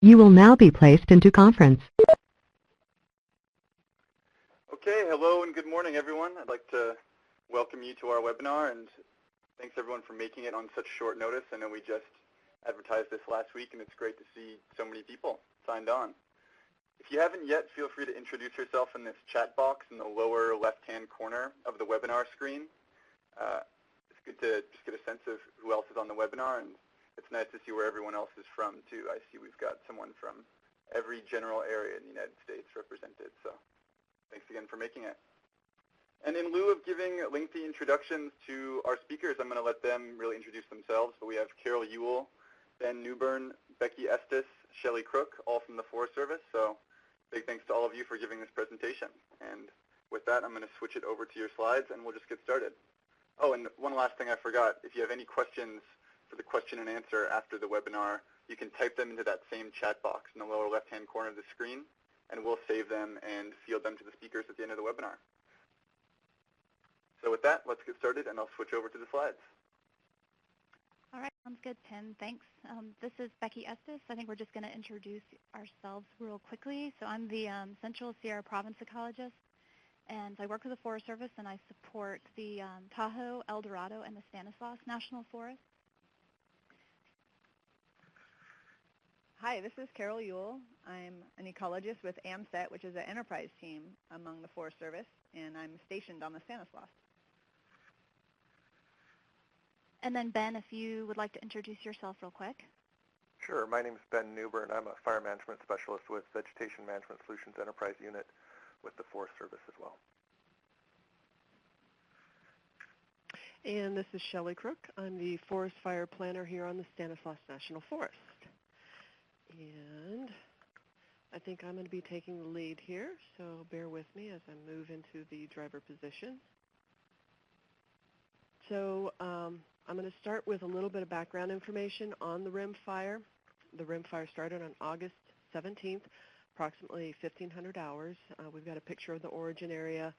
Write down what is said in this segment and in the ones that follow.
You will now be placed into conference. Okay, hello and good morning, everyone. I'd like to welcome you to our webinar, and thanks everyone for making it on such short notice. I know we just advertised this last week, and it's great to see so many people signed on. If you haven't yet, feel free to introduce yourself in this chat box in the lower left-hand corner of the webinar screen. It's good to just get a sense of who else is on the webinar, and it's nice to see where everyone else is from, too. I see we've got someone from every general area in the United States represented, so thanks again for making it. And in lieu of giving lengthy introductions to our speakers, I'm going to let them really introduce themselves. But we have Carol Ewell, Ben Newburn, Becky Estes, Shelly Crook, all from the Forest Service. So big thanks to all of you for giving this presentation. And with that, I'm going to switch it over to your slides, and we'll just get started. Oh, and one last thing I forgot. If you have any questions for the question and answer after the webinar, you can type them into that same chat box in the lower left-hand corner of the screen, and we'll save them and field them to the speakers at the end of the webinar. So with that, let's get started, and I'll switch over to the slides. All right, sounds good, Tim. Thanks. This is Becky Estes. I think we're just going to introduce ourselves real quickly. So I'm the Central Sierra Province ecologist, and I work with the Forest Service, and I support the Tahoe, El Dorado, and the Stanislaus National Forests. Hi, this is Carol Ewell. I'm an ecologist with AMSET, which is an enterprise team among the Forest Service, and I'm stationed on the Stanislaus. And then Ben, if you would like to introduce yourself real quick. Sure. My name is Ben Newburn. I'm a fire management specialist with Vegetation Management Solutions Enterprise Unit with the Forest Service as well. And this is Shelly Crook. I'm the Forest Fire Planner here on the Stanislaus National Forest. And I think I'm going to be taking the lead here, so bear with me as I move into the driver position. So I'm going to start with a little bit of background information on the rim fire. The rim fire started on August 17th, approximately 1,500 hours. We've got a picture of the origin area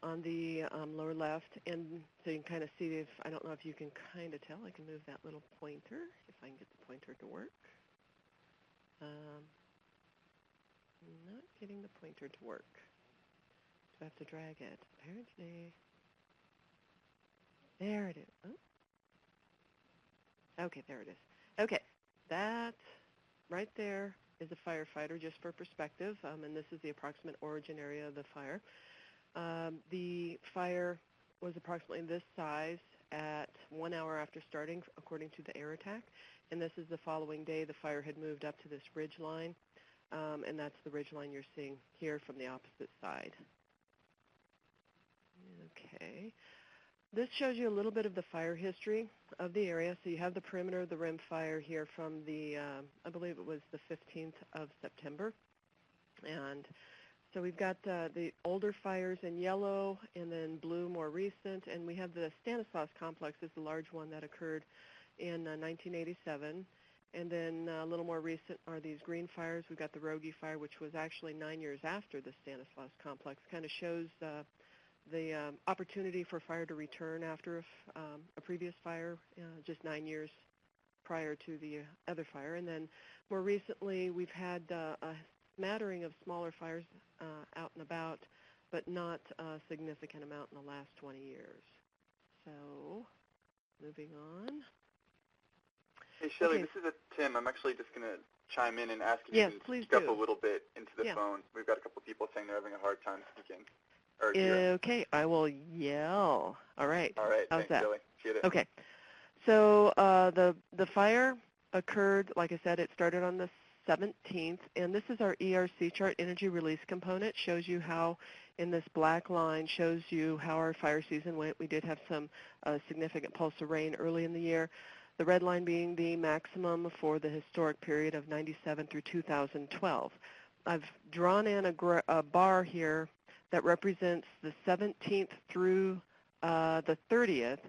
on the lower left, and so you can kind of see if, I don't know if you can kind of tell, I can move that little pointer, if I can get the pointer to work. Not getting the pointer to work. Do I have to drag it? Apparently. There it is. Oh. Okay, there it is. Okay, that right there is a firefighter, just for perspective, and this is the approximate origin area of the fire. The fire was approximately this size at 1 hour after starting, according to the air attack. And this is the following day. The fire had moved up to this ridge line, and that's the ridge line you're seeing here from the opposite side. Okay. This shows you a little bit of the fire history of the area. So you have the perimeter of the rim fire here from the, I believe it was the 15th of September. And so we've got the older fires in yellow and then blue, more recent. And we have the Stanislaus complex is the large one that occurred in 1987, and then a little more recent are these green fires. We've got the Rogie fire, which was actually 9 years after the Stanislaus complex. Kind of shows the opportunity for fire to return after a previous fire, just 9 years prior to the other fire. And then more recently, we've had a smattering of smaller fires out and about, but not a significant amount in the last 20 years. So moving on. Hey, Shelly, Okay. this is Tim. I'm actually just going to chime in and ask if you can speak up a little bit into the phone. We've got a couple people saying they're having a hard time speaking. Okay, I will yell. All right. All right. How's Thanks, that? Shelly. Get it. Okay. So the fire occurred, like I said, it started on the 17th, and this is our ERC chart, energy release component. Shows you how, in this black line, shows you how our fire season went. We did have some significant pulse of rain early in the year. The red line being the maximum for the historic period of 97 through 2012. I've drawn in a bar here that represents the 17th through the 30th,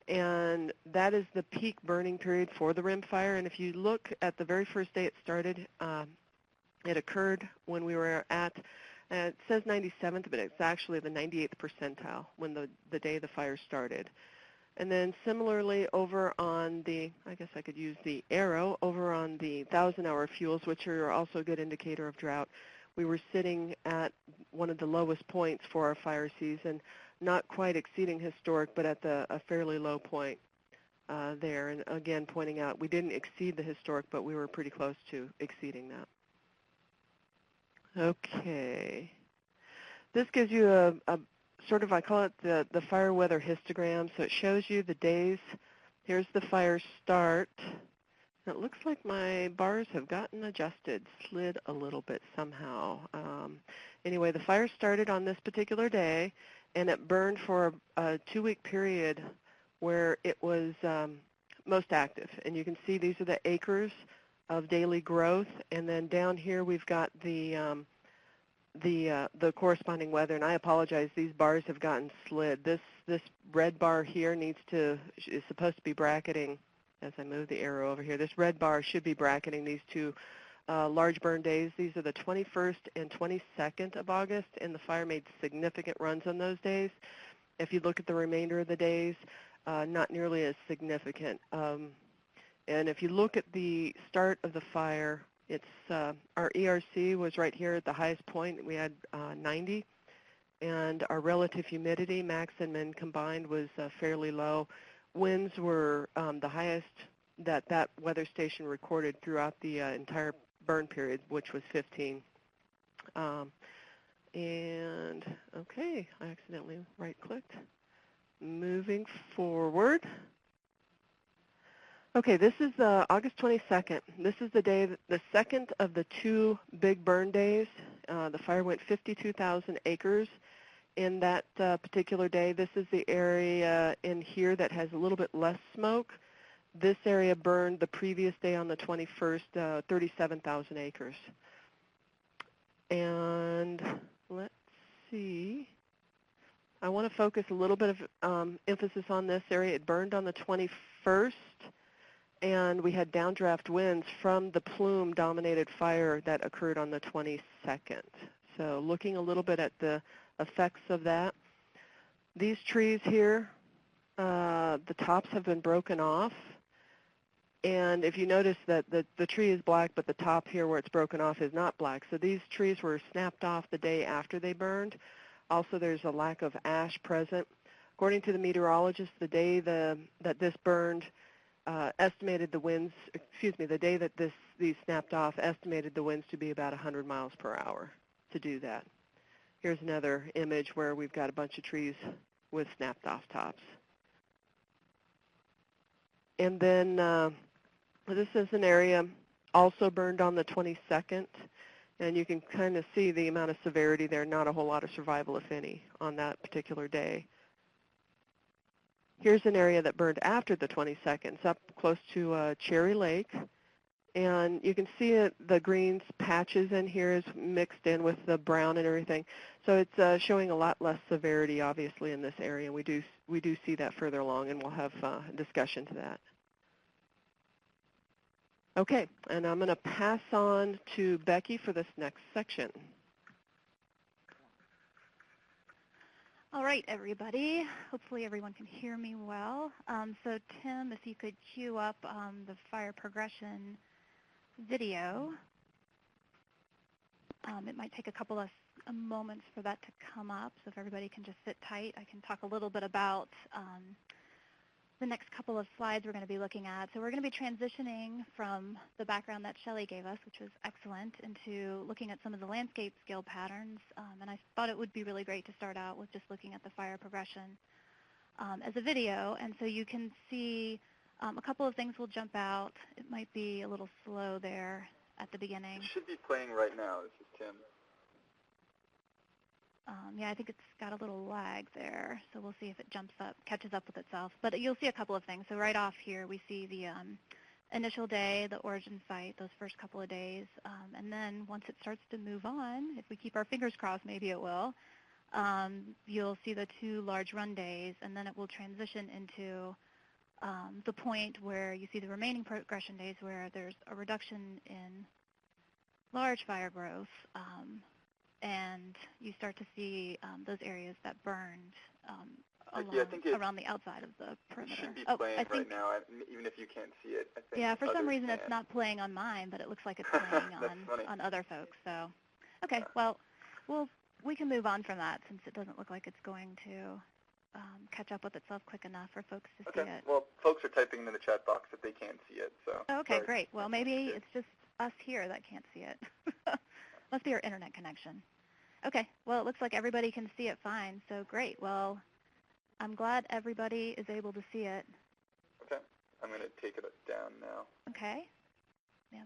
and that is the peak burning period for the rim fire. And if you look at the very first day it started, it occurred when we were at, it says 97th, but it's actually the 98th percentile when the day the fire started. And then similarly over on the, I guess I could use the arrow, over on the 1,000-hour fuels, which are also a good indicator of drought, we were sitting at one of the lowest points for our fire season, not quite exceeding historic, but at a fairly low point there. And again, pointing out we didn't exceed the historic, but we were pretty close to exceeding that. Okay. This gives you a sort of, I call it the fire weather histogram. So it shows you the days. Here's the fire start. It looks like my bars have gotten adjusted, slid a little bit somehow. Anyway, the fire started on this particular day, and it burned for a 2-week period where it was most active. And you can see these are the acres of daily growth. And then down here we've got the corresponding weather. And I apologize, these bars have gotten slid. This red bar here is supposed to be bracketing. As I move the arrow over here, this red bar should be bracketing these two large burn days. These are the 21st and 22nd of August, and the fire made significant runs on those days. If you look at the remainder of the days, not nearly as significant. And if you look at the start of the fire, it's our ERC was right here at the highest point. We had 90, and our relative humidity, max and min combined, was fairly low. Winds were the highest that weather station recorded throughout the entire burn period, which was 15. And okay, I accidentally right-clicked. Moving forward. Okay, this is August 22nd. This is the day, the second of the 2 big burn days. The fire went 52,000 acres. In that particular day. This is the area in here that has a little bit less smoke. This area burned the previous day on the 21st, 37,000 acres. And let's see. I want to focus a little bit of emphasis on this area. It burned on the 21st, and we had downdraft winds from the plume-dominated fire that occurred on the 22nd. So looking a little bit at the effects of that. These trees here, the tops have been broken off. And if you notice that the tree is black, but the top here where it's broken off is not black. So these trees were snapped off the day after they burned. Also, there's a lack of ash present. According to the meteorologist, the day that this burned, estimated the winds, the day that these snapped off, estimated the winds to be about 100 miles per hour to do that. Here's another image where we've got a bunch of trees with snapped off tops. And then this is an area also burned on the 22nd, and you can kind of see the amount of severity there, not a whole lot of survival, if any, on that particular day. Here's an area that burned after the 22nd. It's up close to Cherry Lake. And you can see it, the green patches in here is mixed in with the brown and everything. So it's showing a lot less severity, obviously, in this area. We do see that further along, and we'll have a discussion to that. Okay, and I'm going to pass on to Becky for this next section. All right, everybody. Hopefully everyone can hear me well. So Tim, if you could cue up the fire progression video. It might take a couple of moments for that to come up, so if everybody can just sit tight, I can talk a little bit about the next couple of slides we're going to be looking at. So we're going to be transitioning from the background that Shelly gave us, which was excellent, into looking at some of the landscape scale patterns, and I thought it would be really great to start out with just looking at the fire progression as a video, and so you can see a couple of things will jump out. It might be a little slow there at the beginning. It should be playing right now. This is Tim. Yeah, I think it's got a little lag there, so we'll see if it jumps up, catches up with itself. But you'll see a couple of things. So right off here, we see the initial day, the origin site, those first couple of days. And then once it starts to move on, if we keep our fingers crossed, maybe it will, you'll see the 2 large run days, and then it will transition into the point where you see the remaining progression days where there's a reduction in large fire growth, and you start to see those areas that burned Becky, I think around the outside of the it perimeter. should be Oh, playing I think, right now, even if you can't see it. I think yeah, for some others reason can. it's not playing on mine, but it looks like it's playing That's funny. on other folks. So, okay, Yeah. well, we can move on from that since it doesn't look like it's going to catch up with itself quick enough for folks to see it. Well, folks are typing in the chat box that they can't see it, so. Okay, sorry. great. Well, maybe it's just us here that can't see it. Must be our internet connection. Okay, well, it looks like everybody can see it fine, so great. Well, I'm glad everybody is able to see it. Okay, I'm going to take it down now. Okay. Yeah.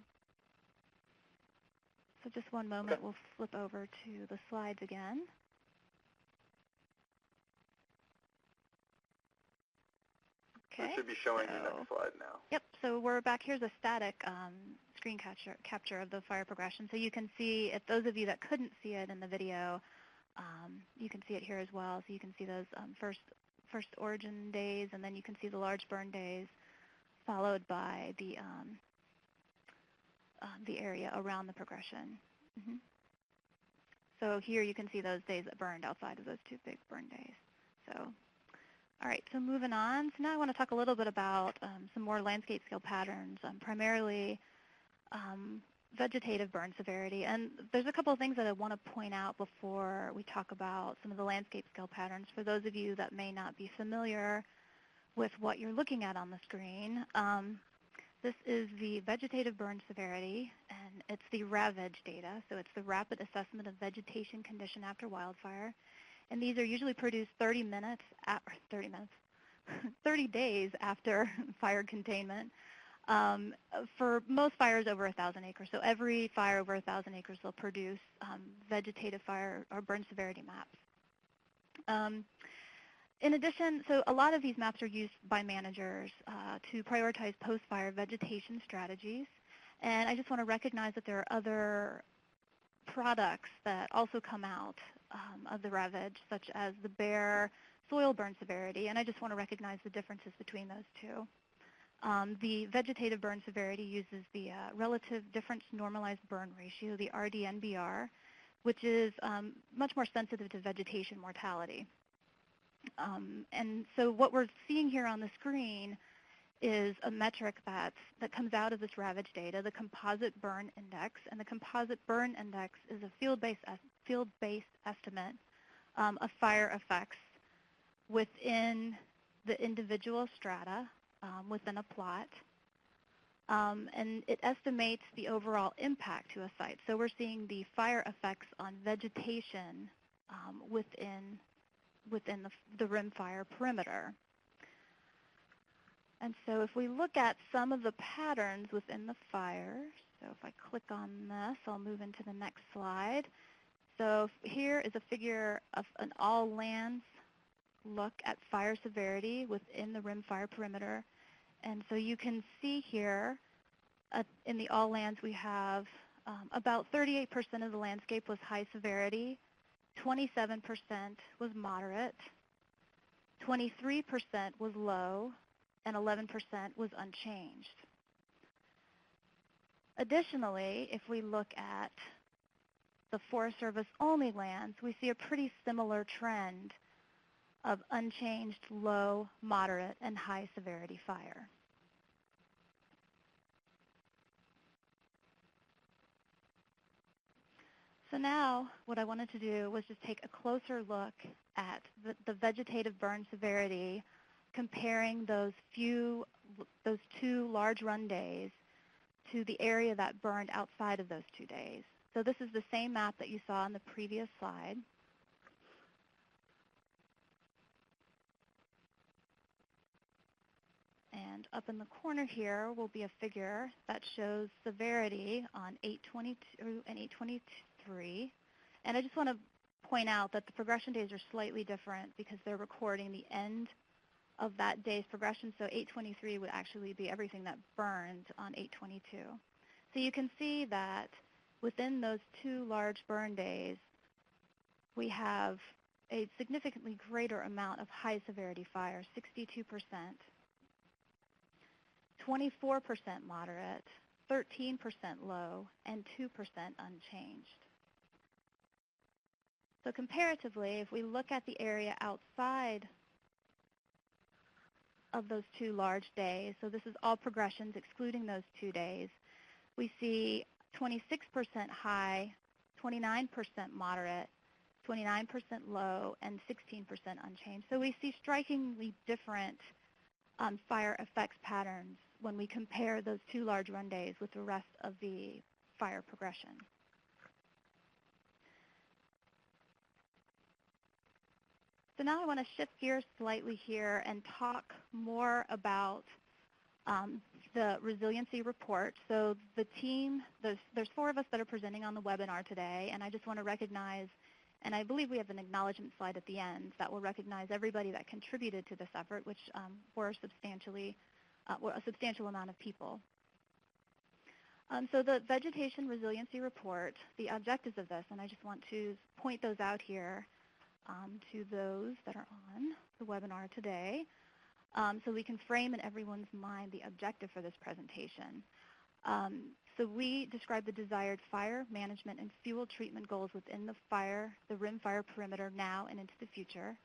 So just one moment, we'll flip over to the slides again. Okay. So it should be showing the next slide now. Yep, so we're back. Here's a static screen capture of the fire progression. So you can see, if those of you that couldn't see it in the video, you can see it here as well. So you can see those first origin days, and then you can see the large burn days, followed by the area around the progression. Mm-hmm. So here you can see those days that burned outside of those two big burn days. So, all right, so moving on. So now I want to talk a little bit about some more landscape scale patterns, primarily vegetative burn severity. And there's a couple of things that I want to point out before we talk about some of the landscape scale patterns for those of you that may not be familiar with what you're looking at on the screen. This is the vegetative burn severity, and it's the RAVEG data. So it's the Rapid Assessment of Vegetation Condition After Wildfire. And these are usually produced 30 days after fire containment for most fires over 1,000 acres. So every fire over 1,000 acres will produce vegetative fire or burn severity maps. In addition, so a lot of these maps are used by managers to prioritize post-fire vegetation strategies. And I just want to recognize that there are other products that also come out of the RAVEG, such as the BEAR soil burn severity, and I just want to recognize the differences between those two. The vegetative burn severity uses the relative difference normalized burn ratio, the RDNBR, which is much more sensitive to vegetation mortality. And so what we're seeing here on the screen is a metric that comes out of this RAVEG data, the composite burn index. And the composite burn index is a field-based estimate of fire effects within the individual strata within a plot. And it estimates the overall impact to a site. So we're seeing the fire effects on vegetation within the rimfire perimeter. And so if we look at some of the patterns within the fire, so if I click on this, I'll move into the next slide. So here is a figure of an all lands look at fire severity within the rimfire perimeter. And so you can see here in the all lands we have about 38% of the landscape was high severity, 27% was moderate, 23% was low, and 11% was unchanged. Additionally, if we look at the Forest Service only lands, we see a pretty similar trend of unchanged, low, moderate, and high severity fire. So now what I wanted to do was just take a closer look at the vegetative burn severity, comparing those two large run days to the area that burned outside of those 2 days. So this is the same map that you saw on the previous slide. And up in the corner here will be a figure that shows severity on 822 and 823. And I just want to point out that the progression days are slightly different because they're recording the end of that day's progression. So 823 would actually be everything that burned on 822. So you can see that within those two large burn days, we have a significantly greater amount of high severity fire, 62%. 24% moderate, 13% low, and 2% unchanged. So comparatively, if we look at the area outside of those 2 large days, so this is all progressions excluding those 2 days, we see 26% high, 29% moderate, 29% low, and 16% unchanged. So we see strikingly different fire effects patterns when we compare those 2 large run days with the rest of the fire progression. So now I want to shift gears slightly here and talk more about the resiliency report. So the team, there's 4 of us that are presenting on the webinar today, and I just want to recognize, and I believe we have an acknowledgement slide at the end that will recognize everybody that contributed to this effort, which were a substantial amount of people. So the Vegetation Resiliency Report, the objectives of this, and I just want to point those out here to those that are on the webinar today, so we can frame in everyone's mind the objective for this presentation. So we describe the desired fire management and fuel treatment goals within the rim fire perimeter now and into the future,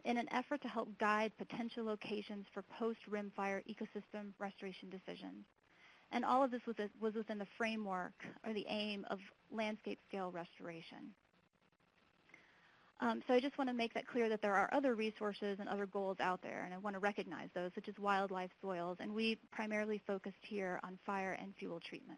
in an effort to help guide potential locations for post-rim fire ecosystem restoration decisions. And all of this was within the framework or the aim of landscape scale restoration. So I just want to make that clear that there are other resources and other goals out there, and I want to recognize those, such as wildlife, soils, and we primarily focused here on fire and fuel treatment.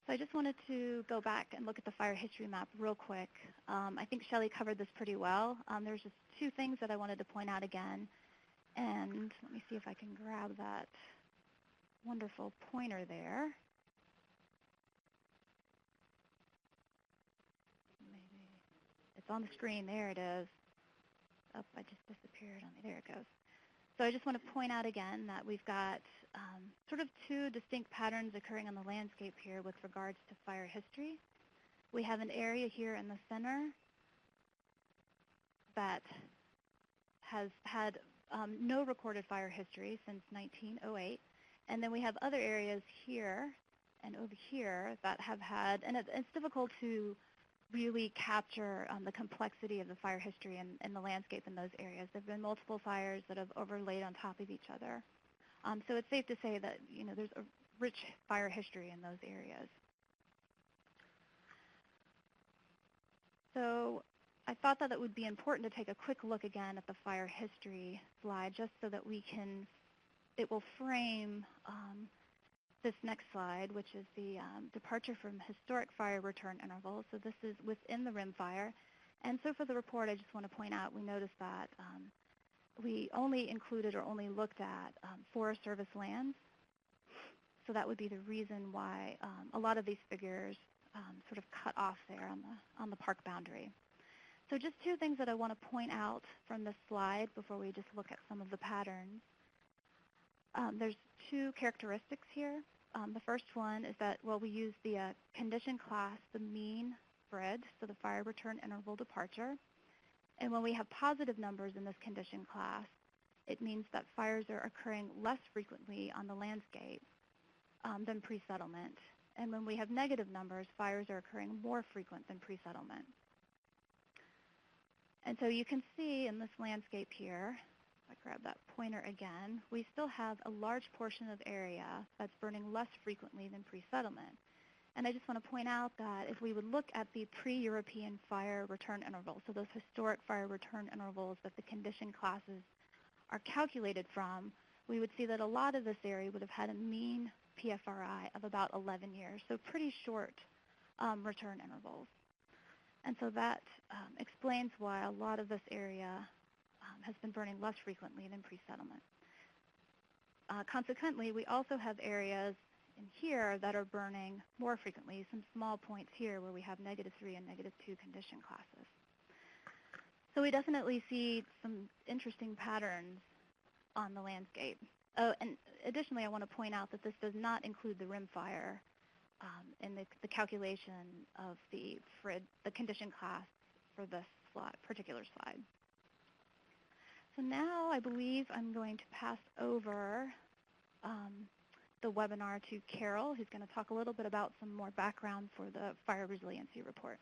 So I just wanted to go back and look at the fire history map real quick. I think Shelly covered this pretty well. There's just 2 things that I wanted to point out again, and let me see if I can grab that wonderful pointer there. Maybe it's on the screen. There it is. Oh, I just disappeared on me. There it goes. So I just want to point out again that we've got sort of 2 distinct patterns occurring on the landscape here with regards to fire history. We have an area here in the center that has had no recorded fire history since 1908. And then we have other areas here and over here that have had, and it's difficult to really capture the complexity of the fire history in the landscape in those areas. There have been multiple fires that have overlaid on top of each other. So it's safe to say that there's a rich fire history in those areas. So I thought that it would be important to take a quick look again at the fire history slide just so that it will frame this next slide, which is the departure from historic fire return intervals. So this is within the rim fire. And so for the report, I just want to point out, we noticed that we only included or only looked at Forest Service lands. So that would be the reason why a lot of these figures sort of cut off there on the park boundary. So just 2 things that I want to point out from this slide before we just look at some of the patterns. There's 2 characteristics here. The first one is that, we use the condition class, the mean spread, so the fire return interval departure. And when we have positive numbers in this condition class, it means that fires are occurring less frequently on the landscape than pre-settlement. And when we have negative numbers, fires are occurring more frequent than pre-settlement. And so you can see in this landscape here, if I grab that pointer again, we still have a large portion of area that's burning less frequently than pre-settlement. And I just want to point out that if we would look at the pre-European fire return intervals, so those historic fire return intervals that the condition classes are calculated from, we would see that a lot of this area would have had a mean PFRI of about 11 years, so pretty short return intervals. And so that explains why a lot of this area has been burning less frequently than pre-settlement. Consequently, we also have areas in here that are burning more frequently, some small points here where we have -3 and -2 condition classes. So we definitely see some interesting patterns on the landscape. Oh, and additionally, I want to point out that this does not include the rim fire in the calculation of the condition class for this particular slide. So now I believe I'm going to pass over the webinar to Carol, who's going to talk a little bit about some more background for the fire resiliency report.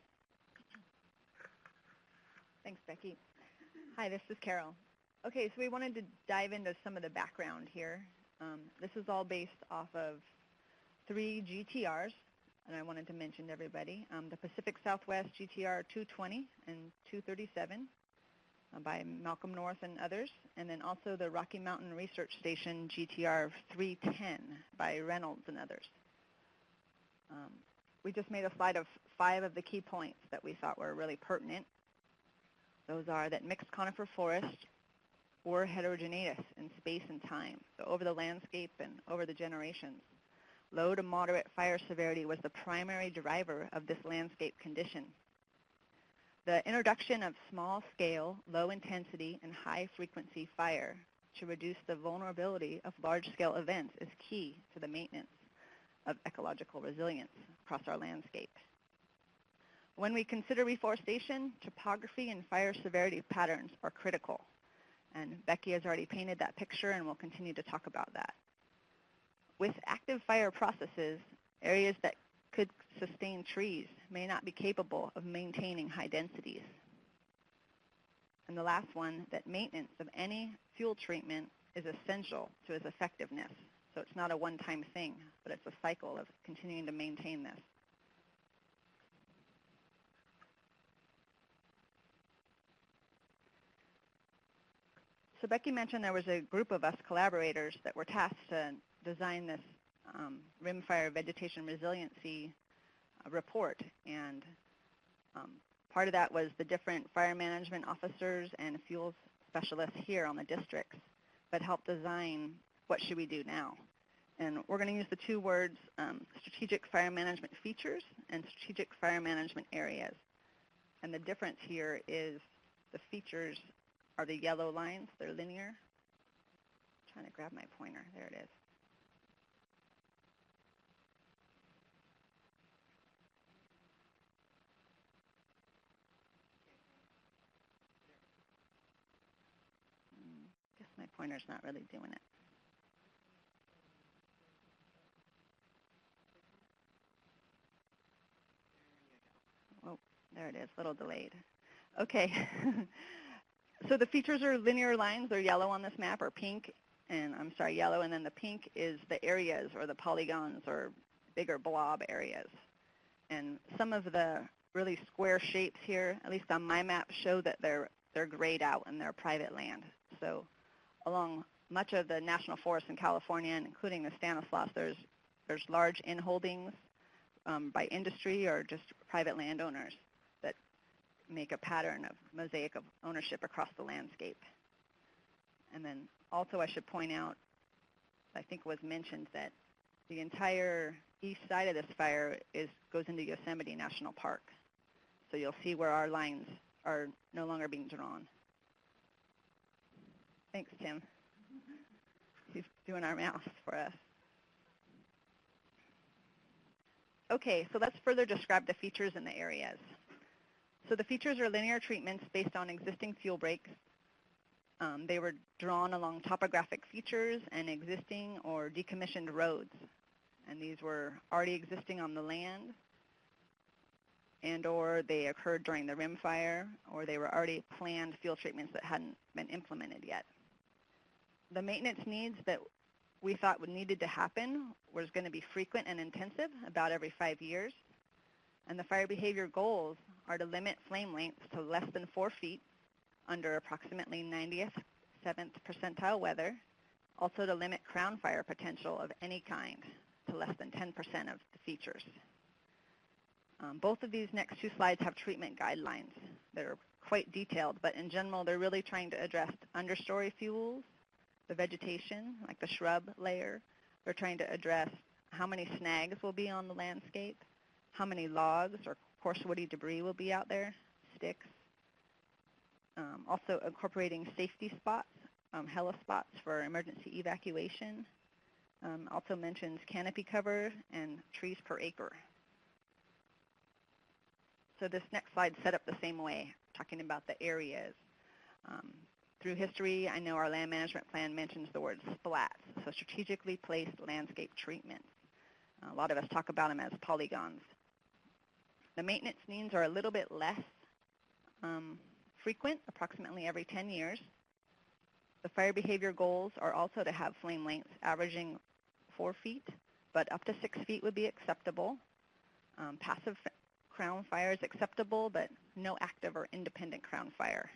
Thanks, Becky. Hi, this is Carol. Okay, so we wanted to dive into some of the background here. This is all based off of 3 GTRs, and I wanted to mention to everybody. The Pacific Southwest GTR 220 and 237 by Malcolm North and others, and then also the Rocky Mountain Research Station GTR 310 by Reynolds and others. We just made a slide of 5 of the key points that we thought were really pertinent. Those are that mixed conifer forests were heterogeneous in space and time, so over the landscape and over the generations. Low to moderate fire severity was the primary driver of this landscape condition. The introduction of small-scale, low-intensity, and high-frequency fire to reduce the vulnerability of large-scale events is key to the maintenance of ecological resilience across our landscape. When we consider reforestation, topography and fire severity patterns are critical. And Becky has already painted that picture, and we'll continue to talk about that. With active fire processes, areas that could sustain trees may not be capable of maintaining high densities. And the last one, that maintenance of any fuel treatment is essential to its effectiveness. So it's not a one-time thing, but it's a cycle of continuing to maintain this. So Becky mentioned there was a group of us collaborators that were tasked to design this rimfire vegetation resiliency report. And part of that was the different fire management officers and fuels specialists here on the districts that helped design what should we do now. And we're going to use the 2 words strategic fire management features and strategic fire management areas. And the difference here is the features are the yellow lines. They're linear. I'm trying to grab my pointer. There it is. Guess my pointer's not really doing it. Oh, there it is, a little delayed. Okay. So the features are linear lines. They're yellow on this map, or pink, and I'm sorry, yellow, and then the pink is the areas or the polygons or bigger blob areas. And some of the really square shapes here, at least on my map, show that they're grayed out and they're private land. So along much of the national forests in California, and including the Stanislaus, there's large inholdings by industry or just private landowners that make a pattern of mosaic of ownership across the landscape. And then also I should point out, I think it was mentioned that the entire east side of this fire goes into Yosemite National Park. So you'll see where our lines are no longer being drawn. Thanks, Tim. He's doing our math for us. Okay, so let's further describe the features in the areas. So the features are linear treatments based on existing fuel breaks. They were drawn along topographic features and existing or decommissioned roads. And these were already existing on the land, and or they occurred during the rim fire, or they were already planned fuel treatments that hadn't been implemented yet. The maintenance needs that we thought needed to happen was going to be frequent and intensive, about every 5 years. And the fire behavior goals are to limit flame lengths to less than 4 feet under approximately 97th percentile weather. Also to limit crown fire potential of any kind to less than 10% of the features. Both of these next 2 slides have treatment guidelines that are quite detailed, but in general they're really trying to address understory fuels, the vegetation, like the shrub layer. They're trying to address how many snags will be on the landscape, how many logs or coarse woody debris will be out there, sticks. Also incorporating safety spots, heli spots for emergency evacuation. Also mentions canopy cover and trees per acre. So this next slide set up the same way, talking about the areas. Through history, I know our land management plan mentions the word splats, so strategically placed landscape treatments. A lot of us talk about them as polygons. The maintenance needs are a little bit less frequent, approximately every 10 years. The fire behavior goals are also to have flame lengths averaging 4 feet, but up to 6 feet would be acceptable. Passive crown fire is acceptable, but no active or independent crown fire.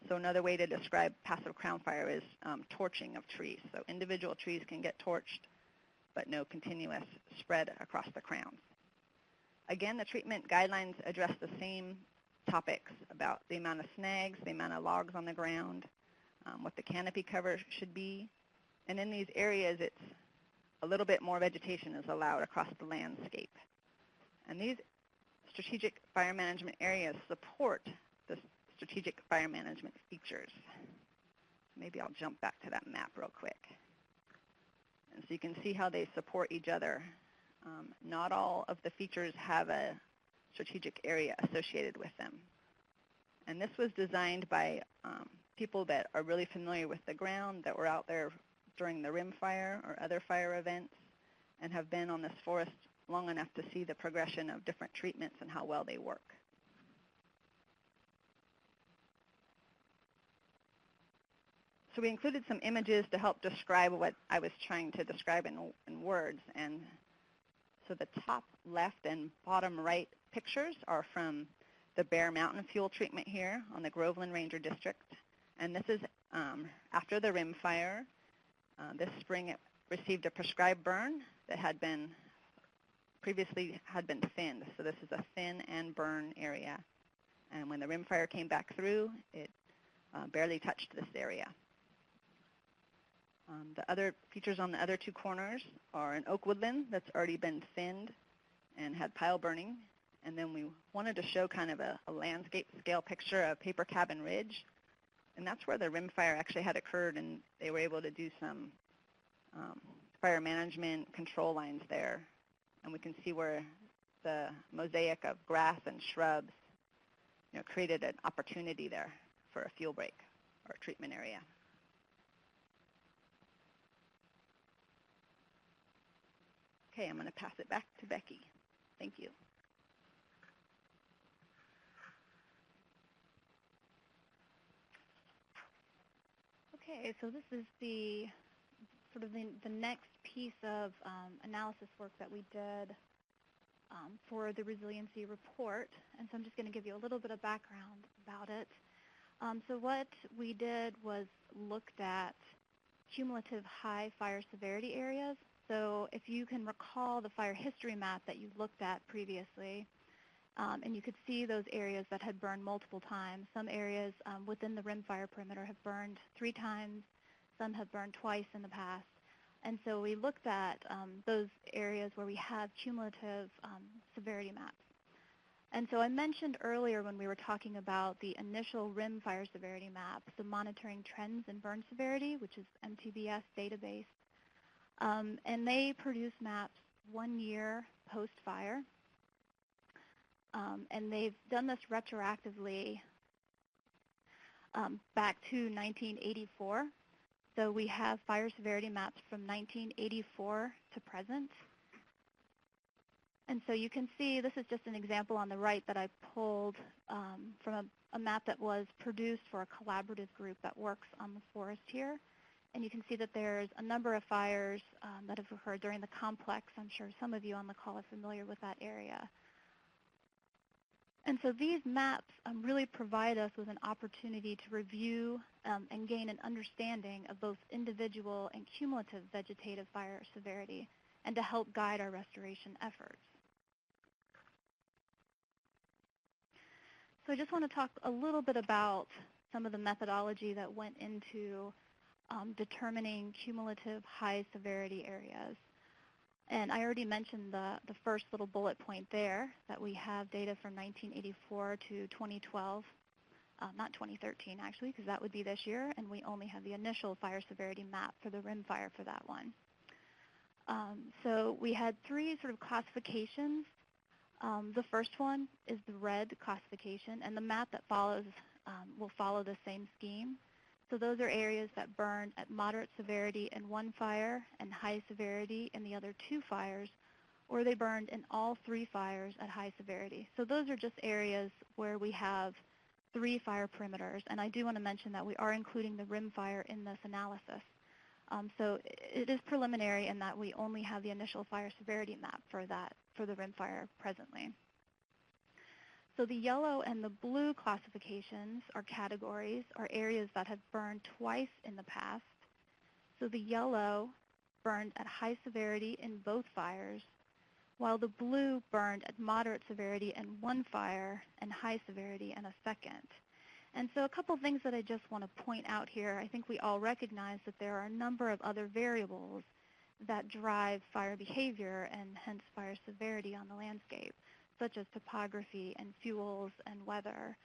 So another way to describe passive crown fire is torching of trees. So individual trees can get torched, but no continuous spread across the crowns. Again, the treatment guidelines address the same topics about the amount of snags, the amount of logs on the ground, what the canopy cover should be. And in these areas, it's a little bit more vegetation is allowed across the landscape. And these strategic fire management areas support the strategic fire management features. Maybe I'll jump back to that map real quick. And so you can see how they support each other. Not all of the features have a strategic area associated with them. And this was designed by people that are really familiar with the ground, that were out there during the rim fire or other fire events, and have been on this forest long enough to see the progression of different treatments and how well they work. So we included some images to help describe what I was trying to describe in words. And so the top left and bottom right pictures are from the Bear Mountain fuel treatment here on the Groveland Ranger District. And this is after the rim fire. This spring it received a prescribed burn that had been previously thinned. So this is a thin and burn area. And when the rim fire came back through, it barely touched this area. The other features on the other two corners are an oak woodland that's already been thinned and had pile burning. And then we wanted to show kind of a landscape scale picture of Paper Cabin Ridge. And that's where the rim fire actually had occurred, and they were able to do some fire management control lines there. And we can see where the mosaic of grass and shrubs created an opportunity there for a fuel break or a treatment area. Okay, I'm going to pass it back to Becky. Thank you. Okay, so this is the sort of the next piece of analysis work that we did for the resiliency report. And so I'm just going to give you a little bit of background about it. So what we did was looked at cumulative high fire severity areas. So if you can recall the fire history map that you looked at previously, and you could see those areas that had burned multiple times. Some areas within the rim fire perimeter have burned 3 times. Some have burned twice in the past. And so we looked at those areas where we have cumulative severity maps. And so I mentioned earlier when we were talking about the initial rim fire severity map, the monitoring trends in burn severity, which is MTBS database. And they produce maps 1 year post-fire. And they've done this retroactively back to 1984. So we have fire severity maps from 1984 to present. And so you can see, this is just an example on the right that I pulled from a map that was produced for a collaborative group that works on the forest here. And you can see that there's a number of fires that have occurred during the complex. I'm sure some of you on the call are familiar with that area. And so these maps really provide us with an opportunity to review and gain an understanding of both individual and cumulative vegetative fire severity, and to help guide our restoration efforts. So I just want to talk a little bit about some of the methodology that went into determining cumulative high severity areas. And I already mentioned the first little bullet point there, that we have data from 1984 to 2012, not 2013 actually, because that would be this year, and we only have the initial fire severity map for the rim fire for that one. So we had 3 sort of classifications. The first one is the red classification, and the map that follows will follow the same scheme. So those are areas that burned at moderate severity in 1 fire and high severity in the other 2 fires, or they burned in all 3 fires at high severity. So those are just areas where we have 3 fire perimeters. And I do want to mention that we are including the rim fire in this analysis. So it is preliminary in that we only have the initial fire severity map for the rim fire presently. So the yellow and the blue classifications or categories are areas that have burned twice in the past. So the yellow burned at high severity in both fires, while the blue burned at moderate severity in one fire and high severity in a second. And so a couple things that I just want to point out here. I think we all recognize that there are a number of other variables that drive fire behavior and hence fire severity on the landscape, such as topography and fuels and weather.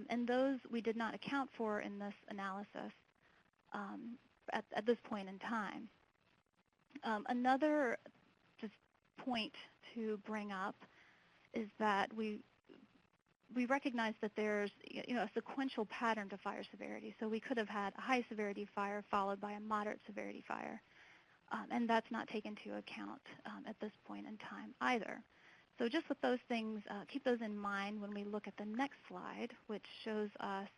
And those we did not account for in this analysis at this point in time. Another just point to bring up is that we recognize that there's a sequential pattern to fire severity. So we could have had a high severity fire followed by a moderate severity fire. And that's not taken into account at this point in time either. So just with those things, keep those in mind when we look at the next slide, which shows us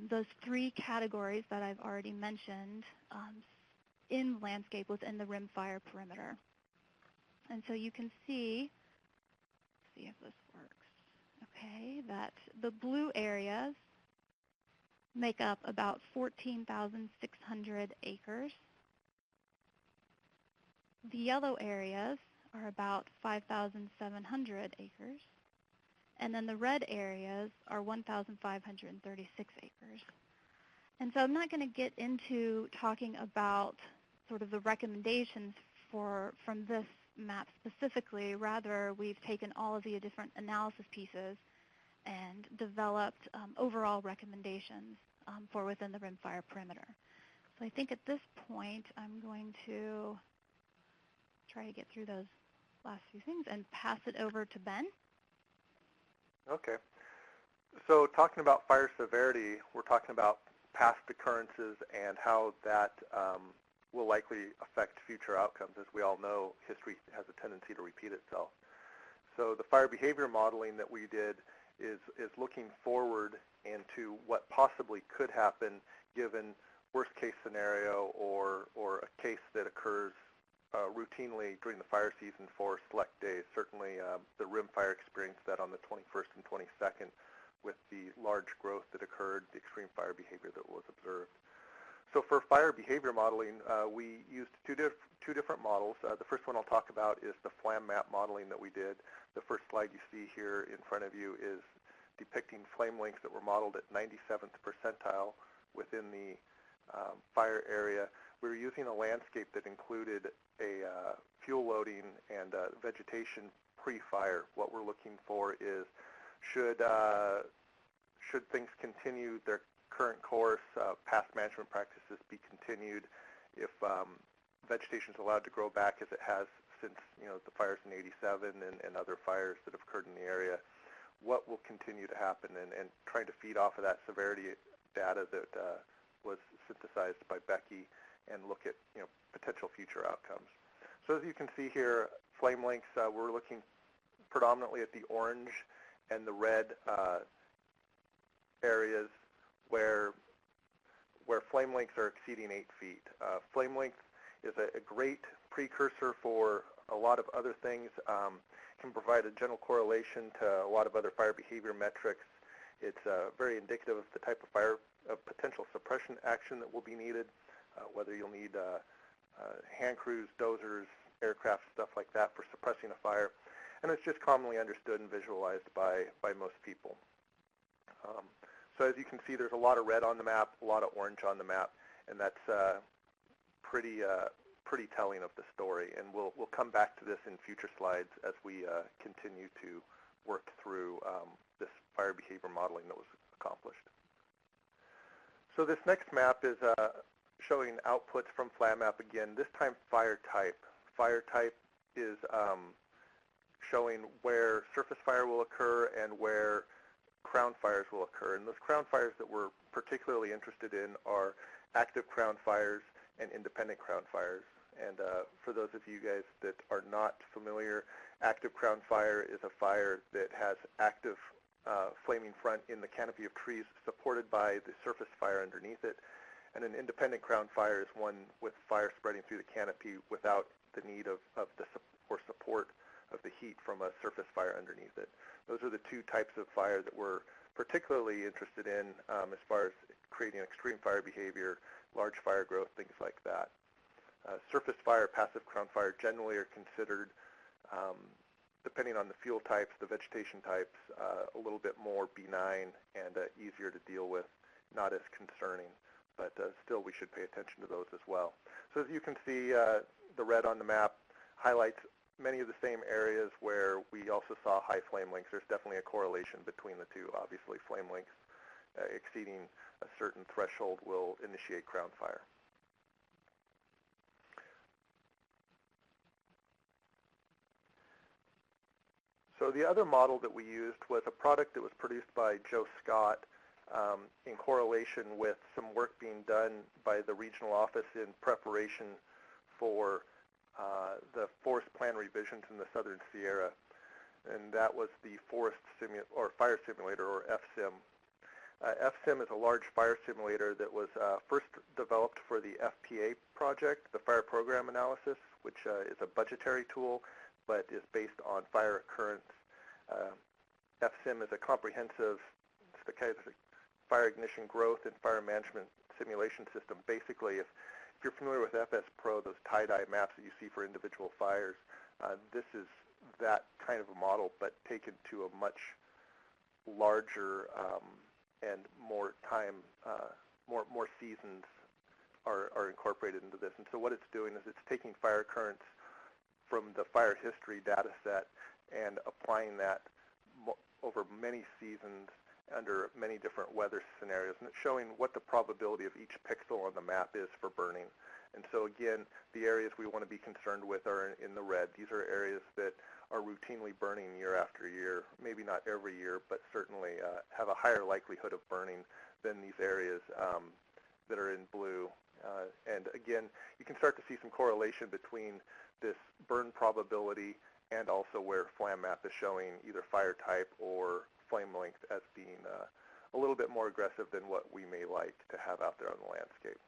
those 3 categories that I've already mentioned in landscape within the rim fire perimeter. And so you can see if this works, okay, that the blue areas make up about 14,600 acres. The yellow areas are about 5,700 acres. And then the red areas are 1,536 acres. And so I'm not going to get into talking about sort of the recommendations from this map specifically. Rather, we've taken all of the different analysis pieces and developed overall recommendations for within the rimfire perimeter. So I think at this point, I'm going to try to get through those last few things and pass it over to Ben. Okay. So talking about fire severity, we're talking about past occurrences and how that will likely affect future outcomes. As we all know, history has a tendency to repeat itself. So the fire behavior modeling that we did is looking forward into what possibly could happen given worst case scenario or a case that occurs routinely during the fire season for select days. Certainly the rim fire experienced that on the 21st and 22nd with the large growth that occurred, the extreme fire behavior that was observed. So for fire behavior modeling, we used two different models. The first one I'll talk about is the FLAM map modeling that we did. The first slide you see here in front of you is depicting flame lengths that were modeled at 97th percentile within the fire area. We were using a landscape that included a fuel loading and vegetation pre-fire. What we're looking for is should things continue their current course, past management practices be continued, if vegetation is allowed to grow back as it has since the fires in '87 and other fires that have occurred in the area, what will continue to happen, and trying to feed off of that severity data that was synthesized by Becky and look at potential future outcomes. So as you can see here, flame lengths, we're looking predominantly at the orange and the red areas where flame lengths are exceeding 8 feet. Flame length is a great precursor for a lot of other things. Can provide a general correlation to a lot of other fire behavior metrics. It's very indicative of the type of potential suppression action that will be needed, whether you'll need hand crews, dozers, aircraft, stuff like that for suppressing a fire. And it's just commonly understood and visualized by most people. So as you can see, there's a lot of red on the map, a lot of orange on the map, and that's pretty telling of the story. And we'll come back to this in future slides as we continue to work through this fire behavior modeling that was accomplished. So this next map is showing outputs from FLAMAP again, this time fire type. Fire type is showing where surface fire will occur and where crown fires will occur. And those crown fires that we're particularly interested in are active crown fires and independent crown fires. And for those of you guys that are not familiar, active crown fire is a fire that has active flaming front in the canopy of trees supported by the surface fire underneath it. And an independent crown fire is one with fire spreading through the canopy without the need of the support of the heat from a surface fire underneath it. Those are the two types of fire that we're particularly interested in as far as creating extreme fire behavior, large fire growth, things like that. Surface fire, passive crown fire generally are considered, depending on the fuel types, the vegetation types, a little bit more benign and easier to deal with, not as concerning. But still we should pay attention to those as well. So as you can see, the red on the map highlights many of the same areas where we also saw high flame lengths. There's definitely a correlation between the two. Obviously, flame lengths exceeding a certain threshold will initiate crown fire. So the other model that we used was a product that was produced by Joe Scott in correlation with some work being done by the regional office in preparation for the forest plan revisions in the Southern Sierra, and that was the fire simulator, or FSIM. FSIM is a large fire simulator that was first developed for the FPA project, the Fire Program Analysis, which is a budgetary tool, but is based on fire occurrence. FSIM is a comprehensive fire ignition growth and fire management simulation system. Basically, if you're familiar with FS Pro, those tie-dye maps that you see for individual fires, this is that kind of a model, but taken to a much larger and more time, more seasons are incorporated into this. And so what it's doing is it's taking fire occurrence from the fire history data set and applying that over many seasons under many different weather scenarios, and it's showing what the probability of each pixel on the map is for burning. And so again, the areas we want to be concerned with are in the red. These are areas that are routinely burning year after year, maybe not every year, but certainly have a higher likelihood of burning than these areas that are in blue. And again, you can start to see some correlation between this burn probability and also where Flam Map is showing either fire type or flame length as being a little bit more aggressive than what we may like to have out there on the landscape.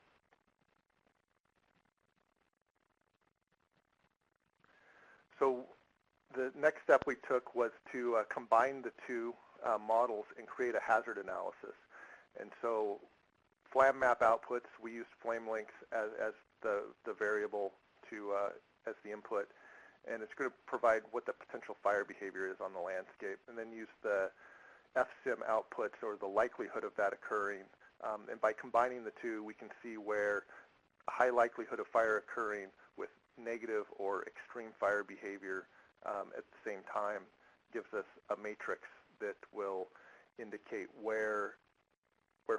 So the next step we took was to combine the two models and create a hazard analysis. And so Flam Map outputs, we used flame lengths as the variable as the input, and it's going to provide what the potential fire behavior is on the landscape, and then use the FSIM outputs, or the likelihood of that occurring. And by combining the two, we can see where a high likelihood of fire occurring with negative or extreme fire behavior at the same time gives us a matrix that will indicate where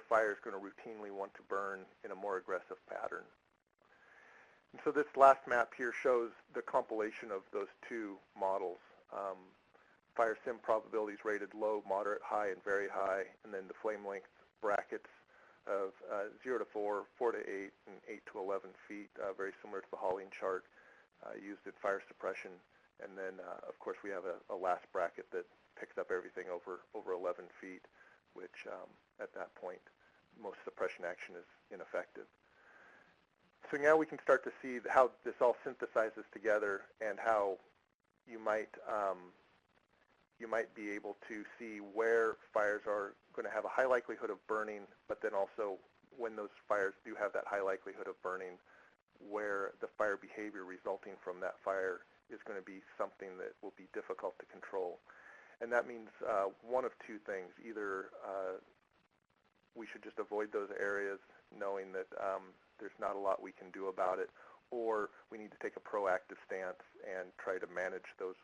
fire is going to routinely want to burn in a more aggressive pattern. And so this last map here shows the compilation of those two models. Fire sim probabilities rated low, moderate, high, and very high, and then the flame length brackets of 0 to 4, 4 to 8, and 8 to 11 feet, very similar to the Hauling chart used in fire suppression. And then, of course, we have a last bracket that picks up everything over 11 feet, which at that point, most suppression action is ineffective. So now we can start to see how this all synthesizes together and how you might be able to see where fires are going to have a high likelihood of burning, but then also when those fires do have that high likelihood of burning, where the fire behavior resulting from that fire is going to be something that will be difficult to control. And that means one of two things. Either we should just avoid those areas knowing that there's not a lot we can do about it, or we need to take a proactive stance and try to manage those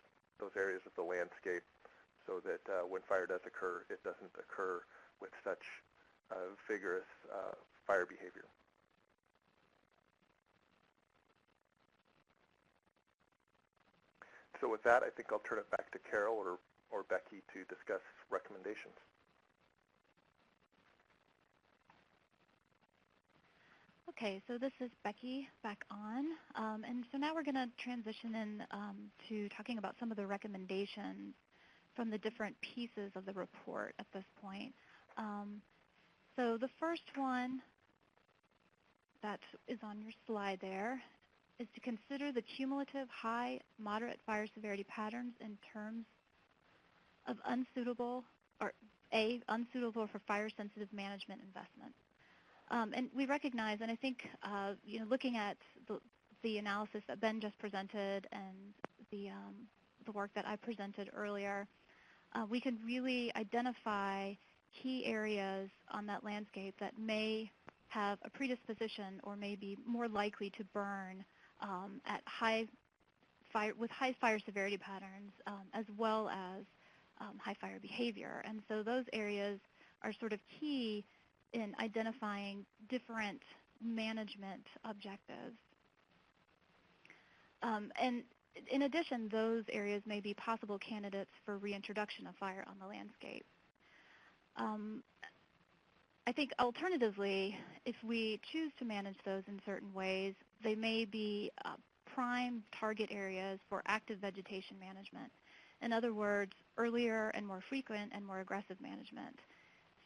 areas of the landscape so that when fire does occur, it doesn't occur with such vigorous fire behavior. So with that, I think I'll turn it back to Carol or Becky to discuss recommendations. Okay, so this is Becky back on, and so now we're going to transition in to talking about some of the recommendations from the different pieces of the report at this point. So the first one that is on your slide there is to consider the cumulative high, moderate fire severity patterns in terms of unsuitable for fire-sensitive management investment. And we recognize, and I think, looking at the analysis that Ben just presented and the work that I presented earlier, we can really identify key areas on that landscape that may have a predisposition or may be more likely to burn at with high fire severity patterns, as well as high fire behavior. And so those areas are sort of key in identifying different management objectives. And in addition, those areas may be possible candidates for reintroduction of fire on the landscape. I think alternatively, if we choose to manage those in certain ways, they may be prime target areas for active vegetation management. In other words, earlier and more frequent and more aggressive management.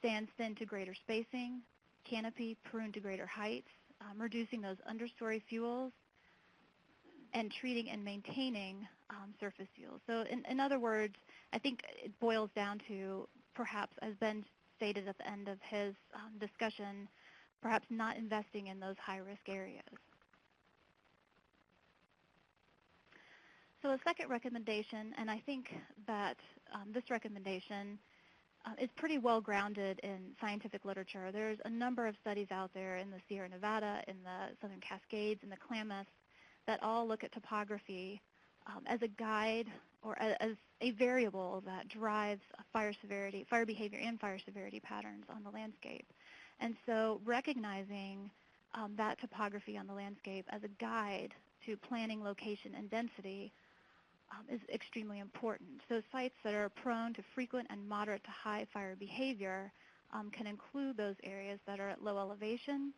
Stand thin to greater spacing, canopy prune to greater heights, reducing those understory fuels, and treating and maintaining surface fuels. So in other words, I think it boils down to perhaps, as Ben stated at the end of his discussion, perhaps not investing in those high-risk areas. So a second recommendation, and I think that this recommendation is pretty well grounded in scientific literature. There's a number of studies out there in the Sierra Nevada, in the Southern Cascades, in the Klamath, that all look at topography as a guide or as a variable that drives fire severity, fire behavior, and fire severity patterns on the landscape. And so recognizing that topography on the landscape as a guide to planning location and density is extremely important. So sites that are prone to frequent and moderate to high fire behavior can include those areas that are at low elevation,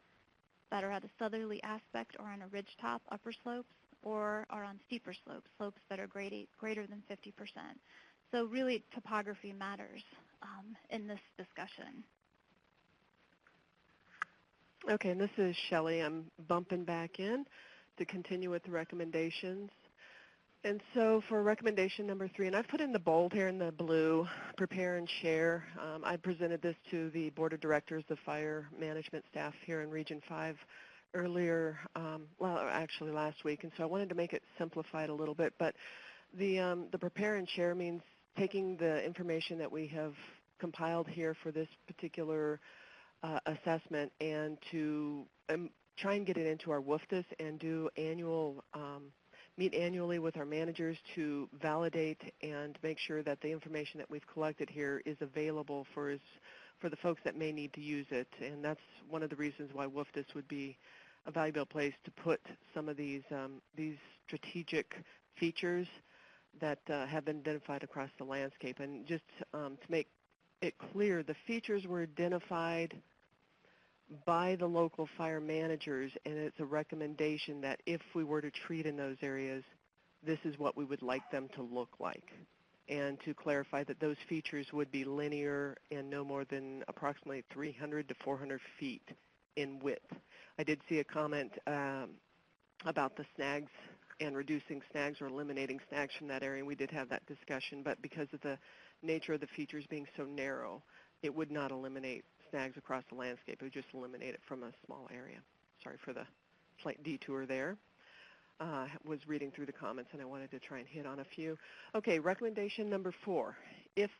that are at a southerly aspect or on a ridgetop upper slopes, or are on steeper slopes, slopes that are greater than 50%. So really topography matters in this discussion. Okay, and this is Shelly. I'm bumping back in to continue with the recommendations. And so for recommendation number 3, and I've put in the bold here in the blue, prepare and share. I presented this to the Board of Directors, the fire management staff here in Region 5 earlier, well, actually last week, and so I wanted to make it simplified a little bit. But the prepare and share means taking the information that we have compiled here for this particular assessment and to try and get it into our WFDS and do annual meet annually with our managers to validate and make sure that the information that we've collected here is available for the folks that may need to use it. And that's one of the reasons why WFDS would be a valuable place to put some of these strategic features that have been identified across the landscape. And just to make it clear, the features were identified by the local fire managers, and it's a recommendation that if we were to treat in those areas, this is what we would like them to look like. And to clarify that those features would be linear and no more than approximately 300 to 400 feet in width. I did see a comment about the snags and reducing snags or eliminating snags from that area, and we did have that discussion, but because of the nature of the features being so narrow, it would not eliminate snags across the landscape. It would just eliminate it from a small area. Sorry for the slight detour there. Was reading through the comments, and I wanted to try and hit on a few. Okay, recommendation number 4. If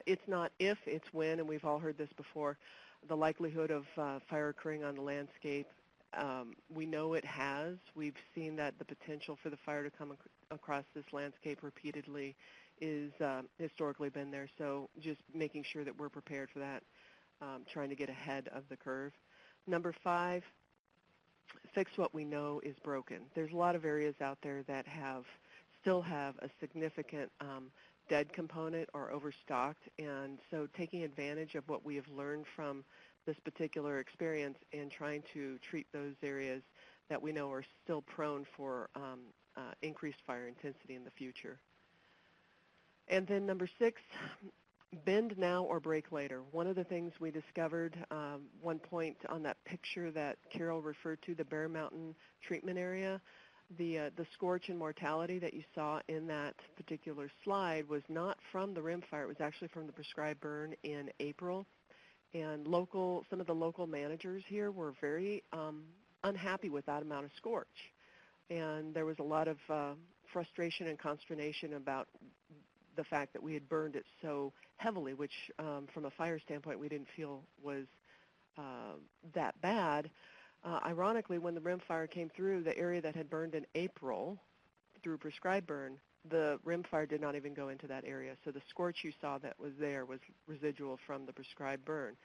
it's not if, it's when, and we've all heard this before, the likelihood of fire occurring on the landscape. We know it has. We've seen that the potential for the fire to come across this landscape repeatedly is historically been there. So just making sure that we're prepared for that, trying to get ahead of the curve. Number 5, fix what we know is broken. There's a lot of areas out there that still have a significant dead component or overstocked, and so taking advantage of what we have learned from this particular experience and trying to treat those areas that we know are still prone for increased fire intensity in the future. And then number 6, bend now or break later. One of the things we discovered, one point on that picture that Carol referred to, the Bear Mountain treatment area, the scorch and mortality that you saw in that particular slide was not from the rimfire. It was actually from the prescribed burn in April. And some of the local managers here were very unhappy with that amount of scorch. And there was a lot of frustration and consternation about the fact that we had burned it so heavily, which from a fire standpoint we didn't feel was that bad. Ironically, when the rimfire came through, the area that had burned in April through prescribed burn, the rimfire did not even go into that area. So the scorch you saw that was there was residual from the prescribed burn.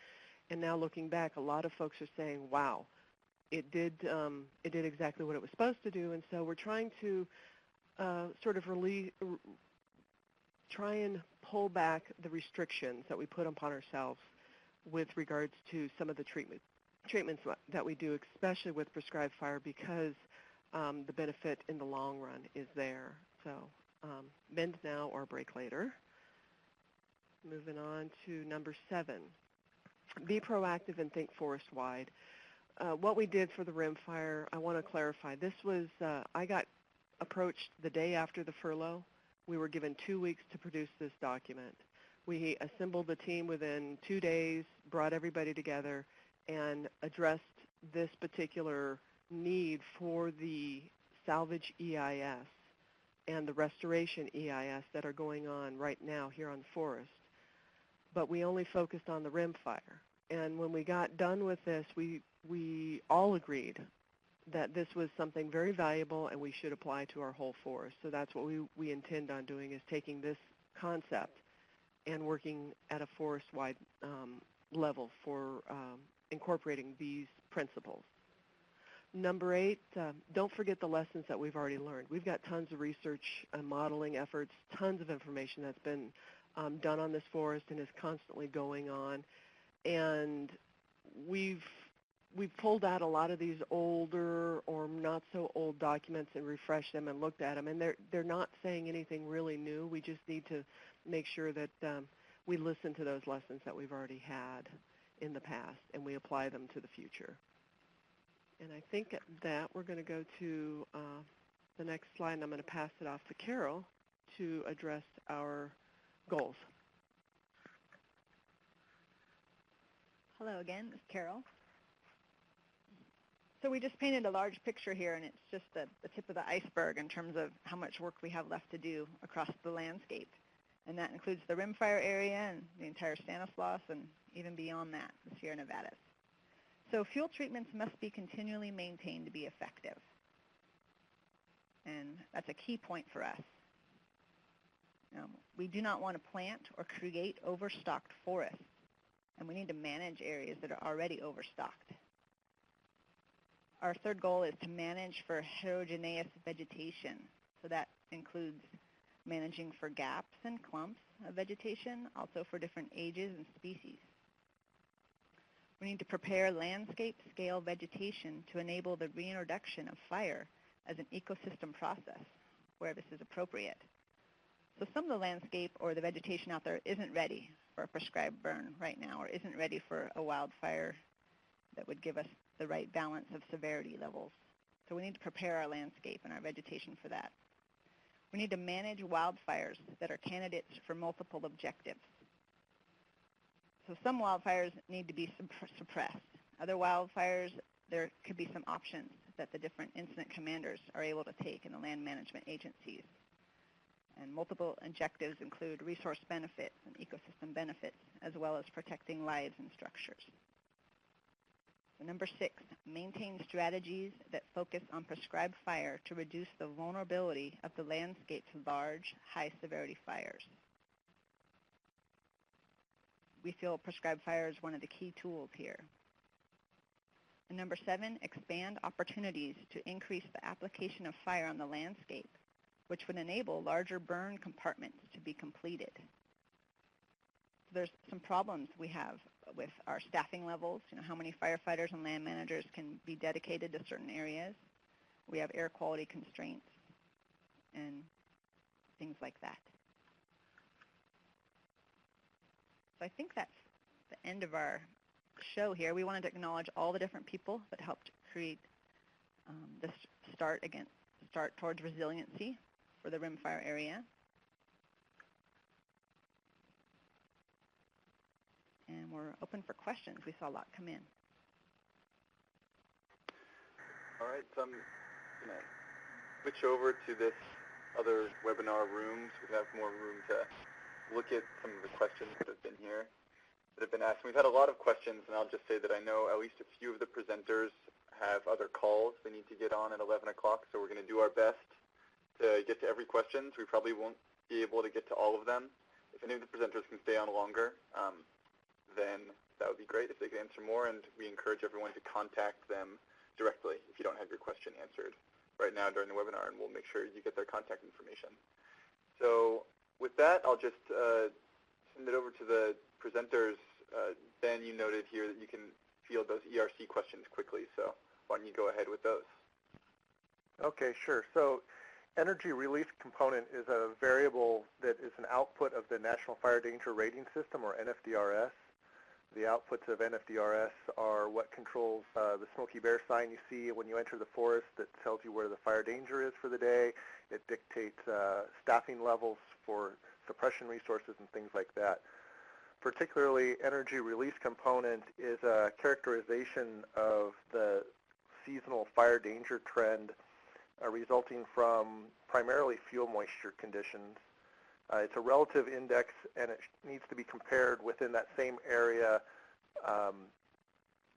And now looking back, a lot of folks are saying, wow, it did exactly what it was supposed to do. And so we're trying to sort of try and pull back the restrictions that we put upon ourselves with regards to some of the treatments that we do, especially with prescribed fire, because the benefit in the long run is there. So bend now or break later. Moving on to number 7, be proactive and think forest-wide. What we did for the rimfire, I want to clarify. This was, I got approached the day after the furlough. We were given 2 weeks to produce this document. We assembled the team within 2 days, brought everybody together, and addressed this particular need for the salvage EIS and the restoration EIS that are going on right now here on the forest. But we only focused on the rimfire. And when we got done with this, we all agreed that this was something very valuable and we should apply to our whole forest. So that's what we intend on doing, is taking this concept and working at a forest-wide level for incorporating these principles. Number 8, don't forget the lessons that we've already learned. We've got tons of research and modeling efforts, tons of information that's been done on this forest and is constantly going on. And we've pulled out a lot of these older or not so old documents and refreshed them and looked at them, and they're not saying anything really new. We just need to make sure that we listen to those lessons that we've already had in the past and we apply them to the future. And I think that we're going to go to the next slide, and I'm going to pass it off to Carol to address our goals. Hello again, this is Carol. So we just painted a large picture here, and it's just the tip of the iceberg in terms of how much work we have left to do across the landscape. And that includes the rimfire area and the entire Stanislaus and even beyond that, the Sierra Nevadas. So fuel treatments must be continually maintained to be effective. And that's a key point for us. We do not want to plant or create overstocked forests, and we need to manage areas that are already overstocked. Our third goal is to manage for heterogeneous vegetation. So that includes managing for gaps and clumps of vegetation, also for different ages and species. We need to prepare landscape-scale vegetation to enable the reintroduction of fire as an ecosystem process where this is appropriate. So some of the landscape or the vegetation out there isn't ready for a prescribed burn right now, or isn't ready for a wildfire that would give us the right balance of severity levels. So we need to prepare our landscape and our vegetation for that. We need to manage wildfires that are candidates for multiple objectives. So some wildfires need to be suppressed. Other wildfires, there could be some options that the different incident commanders are able to take in the land management agencies. And multiple objectives include resource benefits and ecosystem benefits, as well as protecting lives and structures. So number 6, maintain strategies that focus on prescribed fire to reduce the vulnerability of the landscape to large, high-severity fires. We feel prescribed fire is one of the key tools here. And number 7, expand opportunities to increase the application of fire on the landscape, which would enable larger burn compartments to be completed. There's some problems we have with our staffing levels, how many firefighters and land managers can be dedicated to certain areas. We have air quality constraints and things like that. So I think that's the end of our show here. We wanted to acknowledge all the different people that helped create this start towards resiliency for the rimfire area. And we're open for questions. We saw a lot come in. All right, so I'm going to switch over to this other webinar room so we can have more room to look at some of the questions that have been here, that have been asked. We've had a lot of questions, and I'll just say that I know at least a few of the presenters have other calls they need to get on at 11 o'clock, so we're going to do our best to get to every question. We probably won't be able to get to all of them. If any of the presenters can stay on longer, then that would be great if they could answer more, and we encourage everyone to contact them directly if you don't have your question answered right now during the webinar, and we'll make sure you get their contact information. So with that, I'll just send it over to the presenters. Ben, you noted here that you can field those ERC questions quickly, so why don't you go ahead with those? Okay, sure. So energy release component is a variable that is an output of the National Fire Danger Rating System, or NFDRS. The outputs of NFDRS are what controls the Smokey Bear sign you see when you enter the forest that tells you where the fire danger is for the day. It dictates staffing levels for suppression resources and things like that. Particularly, energy release component is a characterization of the seasonal fire danger trend resulting from primarily fuel moisture conditions. It's a relative index, and it needs to be compared within that same area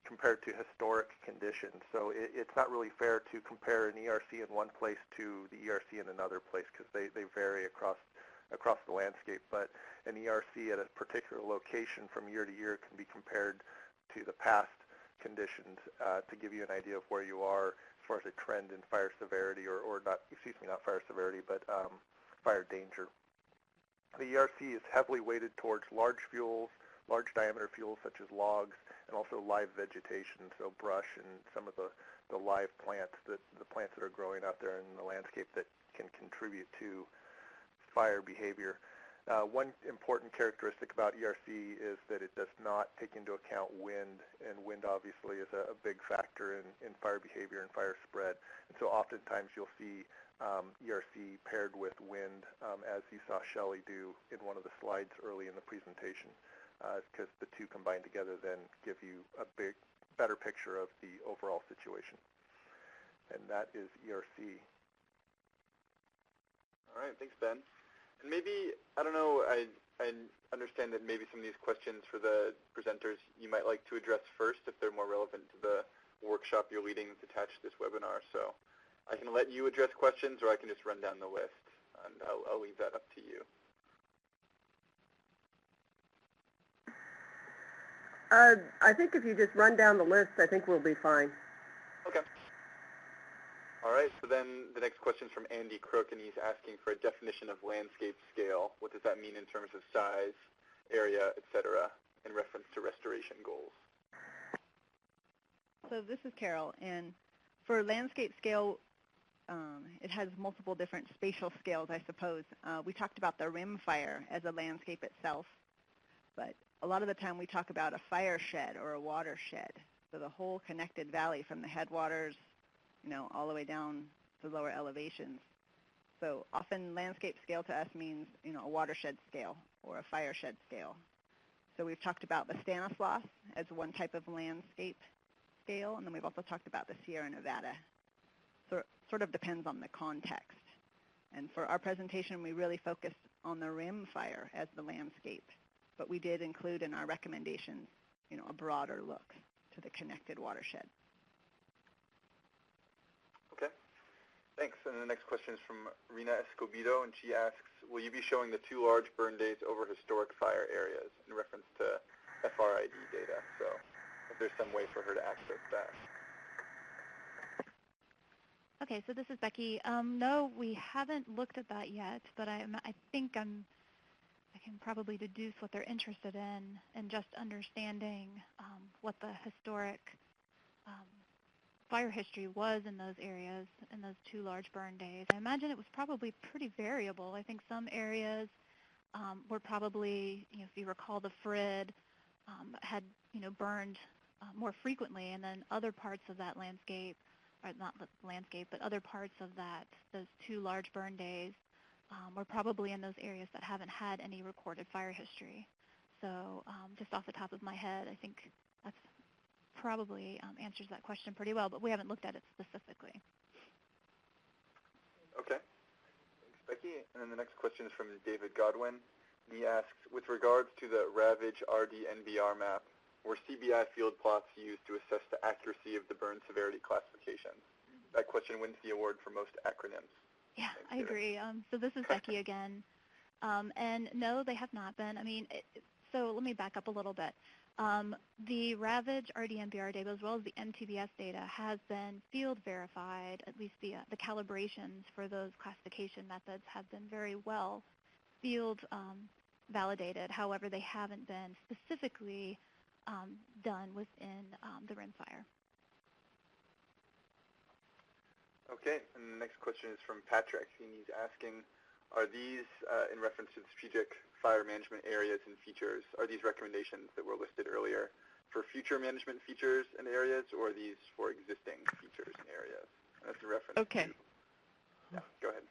compared to historic conditions. So it's not really fair to compare an ERC in one place to the ERC in another place because they vary across the landscape. But an ERC at a particular location from year to year can be compared to the past conditions to give you an idea of where you are as far as a trend in fire severity, or not fire severity, but fire danger. The ERC is heavily weighted towards large fuels, large diameter fuels such as logs, and also live vegetation, so brush and some of the live plants, the plants that are growing out there in the landscape that can contribute to fire behavior. One important characteristic about ERC is that it does not take into account wind, and wind obviously is a big factor in fire behavior and fire spread. And so oftentimes you'll see ERC paired with wind, as you saw Shelly do in one of the slides early in the presentation, because the two combined together then give you a better picture of the overall situation. And that is ERC. All right, thanks, Ben. And maybe, I don't know, I understand that maybe some of these questions for the presenters you might like to address first if they're more relevant to the workshop you're leading that's attached to this webinar. So I can let you address questions, or I can just run down the list, and I'll leave that up to you. I think if you just run down the list, I think we'll be fine. Okay. All right, so then the next question is from Andy Crook, and he's asking for a definition of landscape scale. What does that mean in terms of size, area, et cetera, in reference to restoration goals? So this is Carol, and for landscape scale, it has multiple different spatial scales, I suppose. We talked about the rim fire as a landscape itself, but a lot of the time we talk about a fire shed or a watershed. So the whole connected valley from the headwaters, all the way down to lower elevations. So often landscape scale to us means, a watershed scale or a fire shed scale. So we've talked about the Stanislaus as one type of landscape scale, and then we've also talked about the Sierra Nevada. So it sort of depends on the context. And for our presentation, we really focused on the rim fire as the landscape, but we did include in our recommendations, a broader look to the connected watershed. Okay, thanks. And the next question is from Rena Escobedo, and she asks, will you be showing the 2 large burn days over historic fire areas in reference to FRID data? So if there's some way for her to access that. Okay, so this is Becky. No, we haven't looked at that yet, but I think I can probably deduce what they're interested in and just understanding what the historic fire history was in those areas, in those 2 large burn days. I imagine it was probably pretty variable. I think some areas were probably, if you recall, the FRID had, burned more frequently, and then other parts of that landscape, or not the landscape, but other parts of those 2 large burn days were probably in those areas that haven't had any recorded fire history. So just off the top of my head, I think that's probably answers that question pretty well, but we haven't looked at it specifically. Okay. Thanks, Becky. And then the next question is from David Godwin. He asks, with regards to the Ravage RD-NBR map, were CBI field plots used to assess the accuracy of the burn severity classification? That question wins the award for most acronyms. Yeah, Thanks, I agree. So this is Becky again. And no, they have not been. I mean, so let me back up a little bit. The Ravage RD-NBR data, as well as the MTBS data, has been field verified. At least the calibrations for those classification methods have been very well field validated. However, they haven't been specifically done within the rimfire. Okay, and the next question is from Patrick, and he's asking, are these, in reference to the strategic fire management areas and features, are these recommendations that were listed earlier for future management features and areas, or are these for existing features and areas? And that's in reference to... Yeah, go ahead.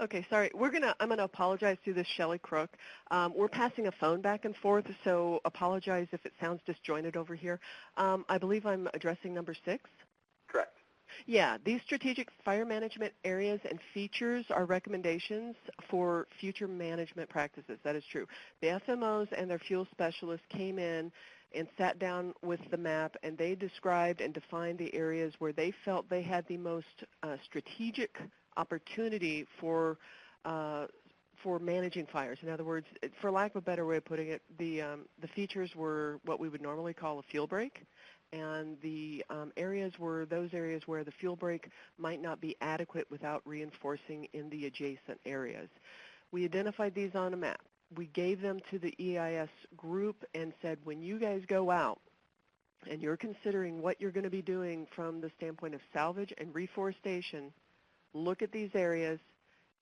Okay, sorry. I'm gonna apologize to this Shelly Crook. We're passing a phone back and forth, so apologize if it sounds disjointed over here. I believe I'm addressing number 6. Correct. Yeah, these strategic fire management areas and features are recommendations for future management practices. That is true. The FMOs and their fuel specialists came in and sat down with the map, and they described and defined the areas where they felt they had the most strategic opportunity for managing fires. In other words, for lack of a better way of putting it, the features were what we would normally call a fuel break, and the areas were those areas where the fuel break might not be adequate without reinforcing in the adjacent areas. We identified these on a map. We gave them to the EIS group and said, when you guys go out and you're considering what you're going to be doing from the standpoint of salvage and reforestation, look at these areas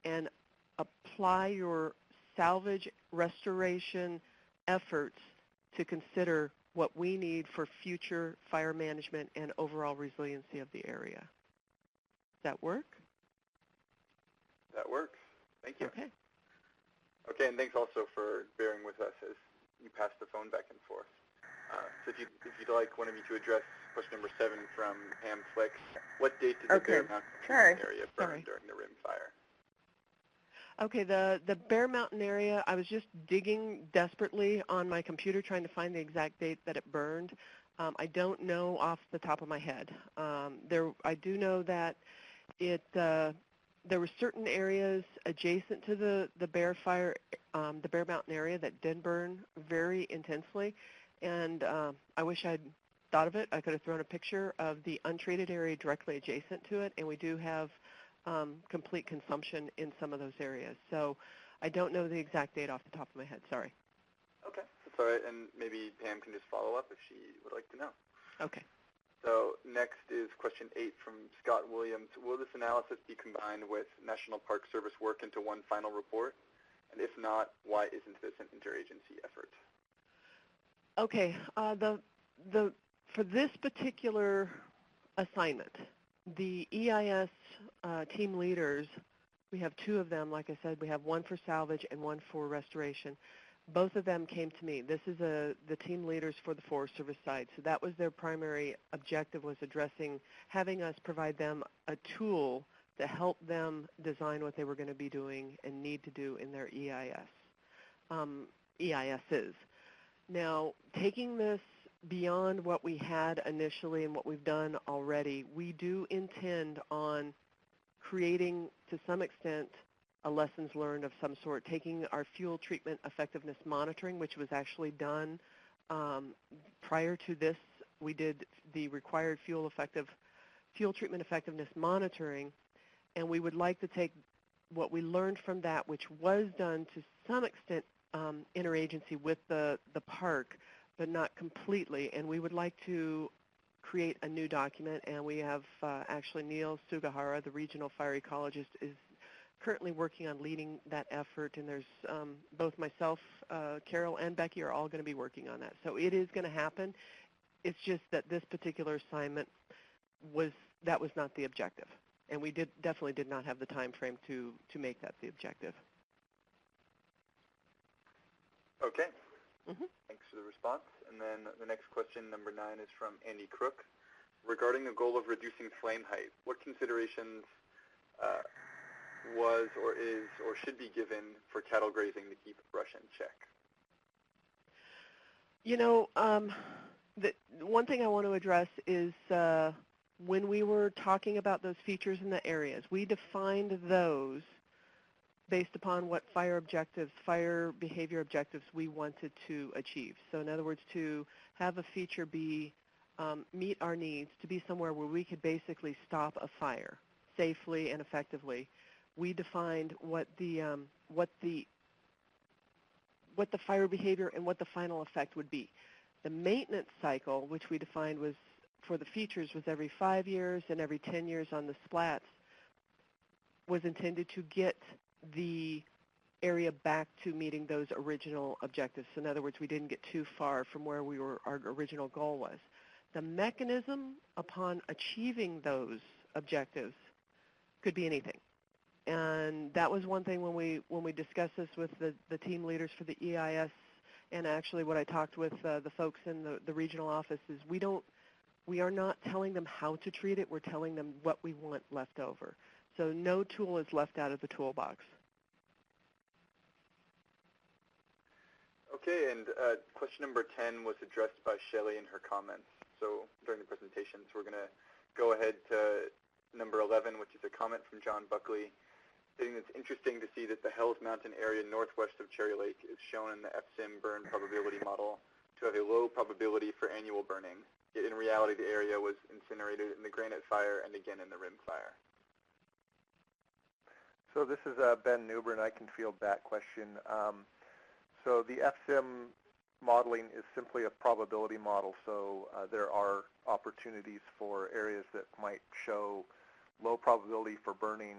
and apply your salvage restoration efforts to consider what we need for future fire management and overall resiliency of the area. Does that work? That works. Thank you. Okay. Okay, and thanks also for bearing with us as you pass the phone back and forth. So if you'd like one of you to address question number 7 from Pam Flick, what date did the Bear Mountain area burn during the rim fire? Okay, the Bear Mountain area, I was just digging desperately on my computer trying to find the exact date that it burned. I don't know off the top of my head. I do know that there were certain areas adjacent to the Bear Fire, the Bear Mountain area that did burn very intensely, and I wish I'd thought of it. I could have thrown a picture of the untreated area directly adjacent to it, and we do have complete consumption in some of those areas. So I don't know the exact date off the top of my head. Sorry. Okay, that's all right, and maybe Pam can just follow up if she would like to know. Okay. So next is question 8 from Scott Williams. Will this analysis be combined with National Park Service work into one final report? And if not, why isn't this an interagency effort? Okay, for this particular assignment, the EIS team leaders, we have 2 of them. Like I said, we have one for salvage and one for restoration. Both of them came to me. This is the team leaders for the Forest Service side. So that was their primary objective, was having us provide them a tool to help them design what they were going to be doing and need to do in their EISs. Now, taking this beyond what we had initially and what we've done already, we do intend on creating, to some extent, a lessons learned of some sort, taking our fuel treatment effectiveness monitoring, which was actually done prior to this. We did the required fuel treatment effectiveness monitoring, and we would like to take what we learned from that, which was done to some extent interagency with the park, but not completely, and we would like to create a new document, and we have actually Neil Sugahara, the regional fire ecologist, is currently working on leading that effort, and there's both myself, Carol, and Becky are all going to be working on that. So it is going to happen. It's just that this particular assignment was not the objective, and we definitely did not have the time frame to make that the objective. Okay. Thanks for the response. And then the next question, number 9, is from Andy Crook. Regarding the goal of reducing flame height, what considerations was or is or should be given for cattle grazing to keep brush in check? You know, the one thing I want to address is when we were talking about those features in the areas, we defined those based upon what fire behavior objectives we wanted to achieve. So in other words, to have a feature be meet our needs, to be somewhere where we could basically stop a fire safely and effectively. We defined what the fire behavior and what the final effect would be. The maintenance cycle, which we defined was for the features, was every 5 years and every 10 years on the splats, was intended to get the area back to meeting those original objectives. So in other words, we didn't get too far from where our original goal was. The mechanism upon achieving those objectives could be anything. And that was one thing when we discussed this with the team leaders for the EIS, and actually what I talked with the folks in the regional office is we are not telling them how to treat it, we're telling them what we want left over. So no tool is left out of the toolbox. Okay, and question number 10 was addressed by Shelly in her comments. So during the presentation, so we're going to go ahead to number 11, which is a comment from John Buckley, stating it's interesting to see that the Hells Mountain area northwest of Cherry Lake is shown in the FSIM burn probability model to have a low probability for annual burning. Yet in reality, the area was incinerated in the Granite Fire and again in the Rim Fire. So this is Ben Newburn. I can field that question. So the FSIM modeling is simply a probability model, so there are opportunities for areas that might show low probability for burning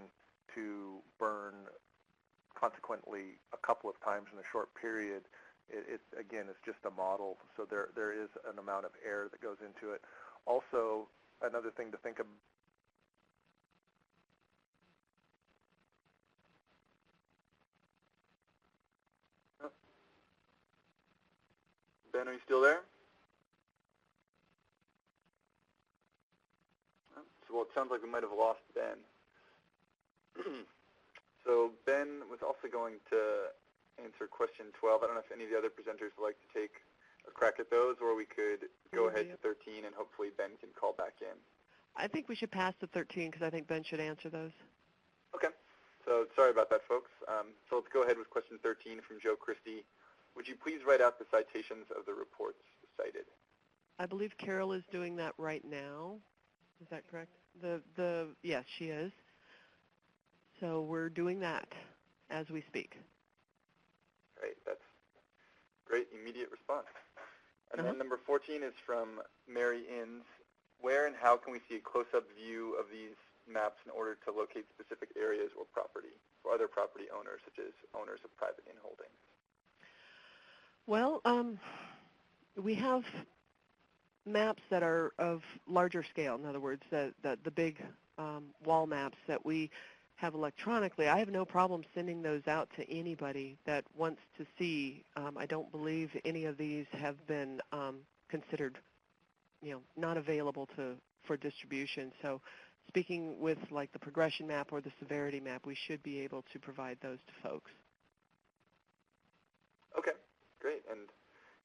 to burn consequently a couple of times in a short period. Again, it's just a model, so there is an amount of error that goes into it. Also, another thing to think of. Ben, are you still there? Well, it sounds like we might have lost Ben. So Ben was also going to answer question 12. I don't know if any of the other presenters would like to take a crack at those, or we could go ahead to 13 and hopefully Ben can call back in. I think we should pass to 13 because I think Ben should answer those. Okay. So sorry about that, folks. So let's go ahead with question 13 from Joe Christie. Would you please write out the citations of the reports cited? I believe Carol is doing that right now. Is that correct? Yes, she is. So we're doing that as we speak. Great. That's great immediate response. And then number 14 is from Mary Inns. Where and how can we see a close-up view of these maps in order to locate specific areas or property for other property owners, such as owners of private inholdings? Well, we have maps that are of larger scale. In other words, the big wall maps that we have electronically. I have no problem sending those out to anybody that wants to see. I don't believe any of these have been considered, not available for distribution. So speaking with like the progression map or the severity map, we should be able to provide those to folks. Okay. Great, and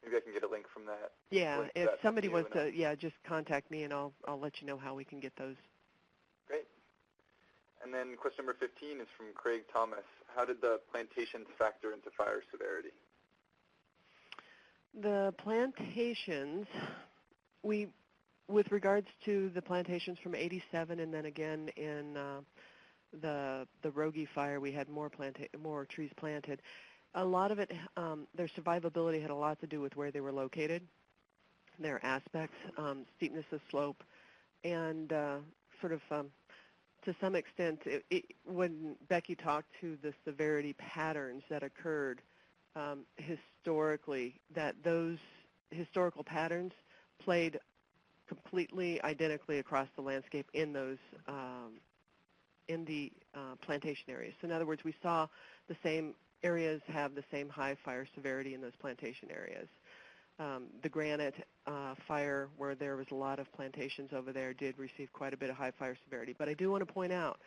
maybe I can get a link from that. Yeah, if somebody wants to, just contact me and I'll let you know how we can get those. Great. And then question number 15 is from Craig Thomas. How did the plantations factor into fire severity? The plantations, with regards to the plantations from '87 and then again in the Rogie fire, we had more trees planted. A lot of it, their survivability had a lot to do with where they were located, their aspects, steepness of slope, and sort of to some extent, when Becky talked to the severity patterns that occurred historically, that those historical patterns played completely identically across the landscape in those in the plantation areas. So in other words, we saw the same areas have the same high fire severity in those plantation areas. The granite fire, where there was a lot of plantations over there, did receive quite a bit of high fire severity. But I do want to point out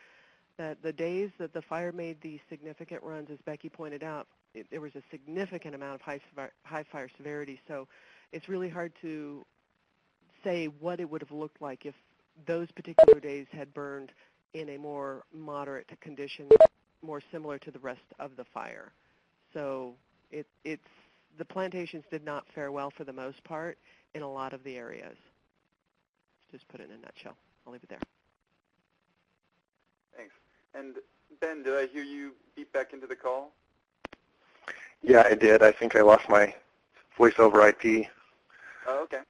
that the days that the fire made the significant runs, as Becky pointed out, there was a significant amount of high fire severity. So it's really hard to say what it would have looked like if those particular days had burned in a more moderate condition, more similar to the rest of the fire. So the plantations did not fare well for the most part in a lot of the areas. Just put it in a nutshell. I'll leave it there. Thanks. And Ben, did I hear you beep back into the call? Yeah, I did. I think I lost my voice over IP. Oh, okay.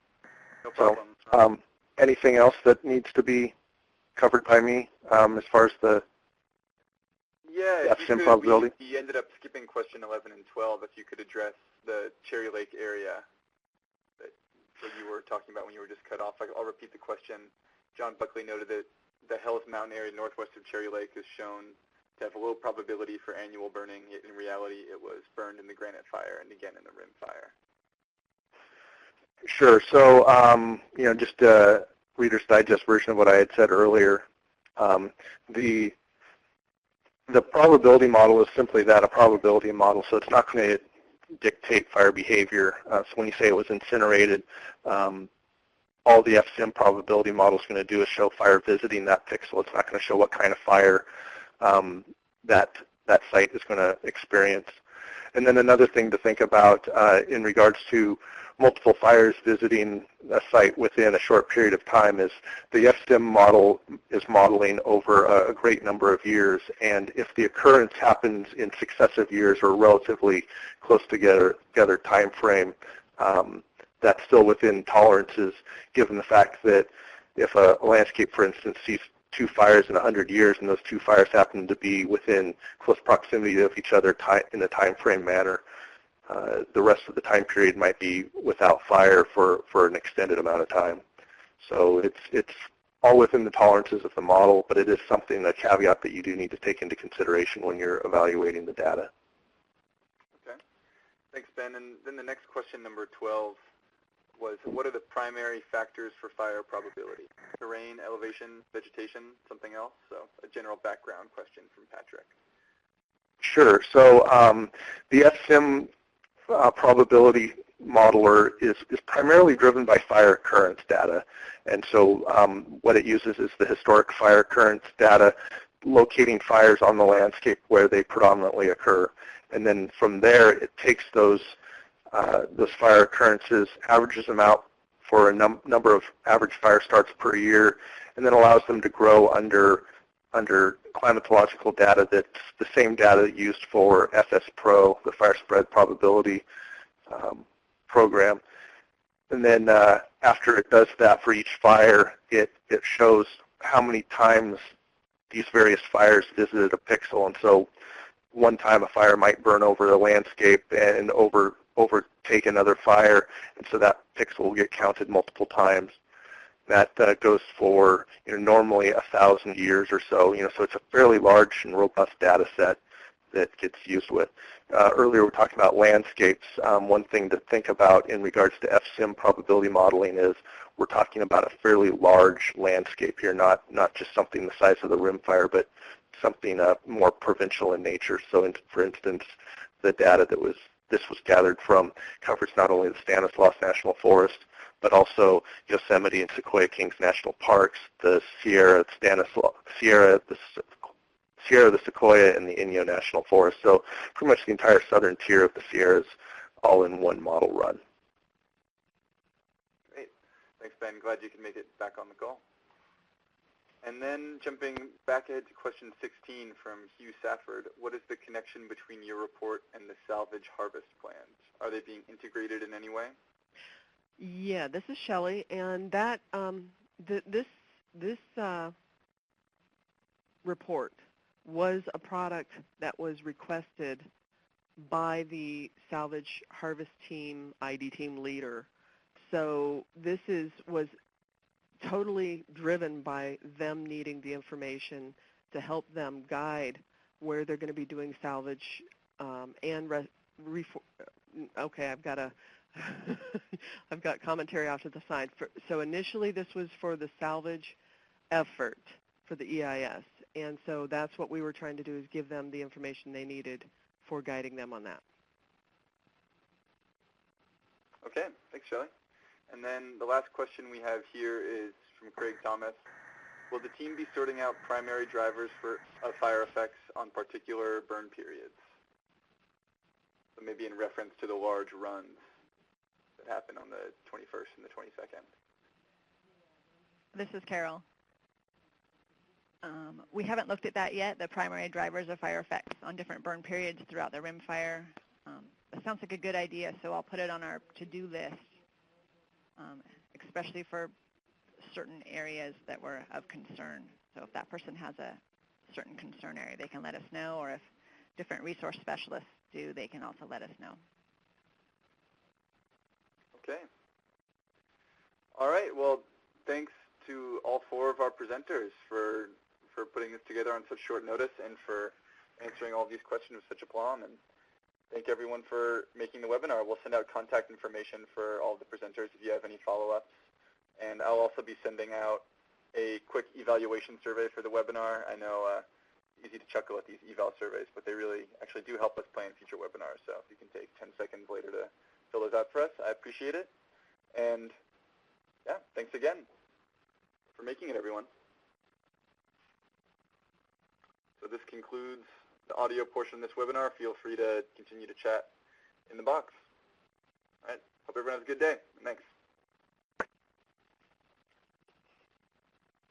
No problem. So, anything else that needs to be covered by me as far as the FSIM probability? We ended up skipping question 11 and 12. If you could address the Cherry Lake area that you were talking about when you were just cut off. I'll repeat the question. John Buckley noted that the Hells Mountain area northwest of Cherry Lake is shown to have a low probability for annual burning. Yet in reality, it was burned in the granite fire and again in the rim fire. Sure. So, just a Reader's Digest version of what I had said earlier. The probability model is simply that, a probability model. So it's not going to dictate fire behavior. So when you say it was incinerated, all the FSIM probability model is going to do is show fire visiting that pixel. It's not going to show what kind of fire that site is going to experience. And then another thing to think about in regards to multiple fires visiting a site within a short period of time is the FSIM model is modeling over a great number of years. And if the occurrence happens in successive years or relatively close together time frame, that's still within tolerances, given the fact that if a landscape, for instance, sees 2 fires in 100 years and those 2 fires happen to be within close proximity of each other in a time frame manner, the rest of the time period might be without fire for an extended amount of time. So it's all within the tolerances of the model, but it is something, a caveat that you do need to take into consideration when you're evaluating the data. Okay. Thanks, Ben. And then the next question, number 12, was what are the primary factors for fire probability? Terrain, elevation, vegetation, something else? So a general background question from Patrick. Sure. So the FSIM probability modeler is primarily driven by fire occurrence data. And so what it uses is the historic fire occurrence data, locating fires on the landscape where they predominantly occur. And then from there, it takes those fire occurrences, averages them out for a number of average fire starts per year, and then allows them to grow under climatological data that's the same data used for FS Pro, the fire spread probability program. And then after it does that for each fire, it shows how many times these various fires visited a pixel. And so one time a fire might burn over the landscape and overtake another fire, and so that pixel will get counted multiple times. That goes for normally 1,000 years or so. So it's a fairly large and robust data set that gets used with. Earlier we were talking about landscapes. One thing to think about in regards to FSIM probability modeling is we're talking about a fairly large landscape here, not just something the size of the rim fire, but something more provincial in nature. So for instance, the data this was gathered from covers not only the Stanislaus National Forest, but also Yosemite and Sequoia Kings National Parks, the Sierra, the Sequoia, and the Inyo National Forest. So pretty much the entire southern tier of the Sierras all in one model run. Great. Thanks, Ben. Glad you can make it back on the call. And then jumping back ahead to question 16 from Hugh Safford, what is the connection between your report and the salvage harvest plans? Are they being integrated in any way? Yeah, this is Shelly, and that this report was a product that was requested by the salvage harvest team, ID team leader. So this was totally driven by them needing the information to help them guide where they're going to be doing salvage and okay, I've got I've got commentary off to the side. So initially this was for the salvage effort for the EIS, and so that's what we were trying to do, is give them the information they needed for guiding them on that. Okay, thanks, Shelly. And then the last question we have here is from Craig Thomas. Will the team be sorting out primary drivers of fire effects on particular burn periods? So maybe in reference to the large runs that happen on the 21st and the 22nd. This is Carol. We haven't looked at that yet, the primary drivers of fire effects on different burn periods throughout the rim fire. That sounds like a good idea, so I'll put it on our to-do list, especially for certain areas that were of concern. So if that person has a certain concern area, they can let us know, or if different resource specialists do, they can also let us know. Okay. All right, well, thanks to all four of our presenters for putting this together on such short notice and for answering all these questions with such aplomb. And thank everyone for making the webinar. We'll send out contact information for all the presenters if you have any follow-ups. And I'll also be sending out a quick evaluation survey for the webinar. I know easy to chuckle at these eval surveys, but they really actually do help us plan future webinars. So if you can take 10 seconds later to fill those out for us, I appreciate it. And yeah, thanks again for making it, everyone. So this concludes the audio portion of this webinar. Feel free to continue to chat in the box. All right, hope everyone has a good day. Thanks.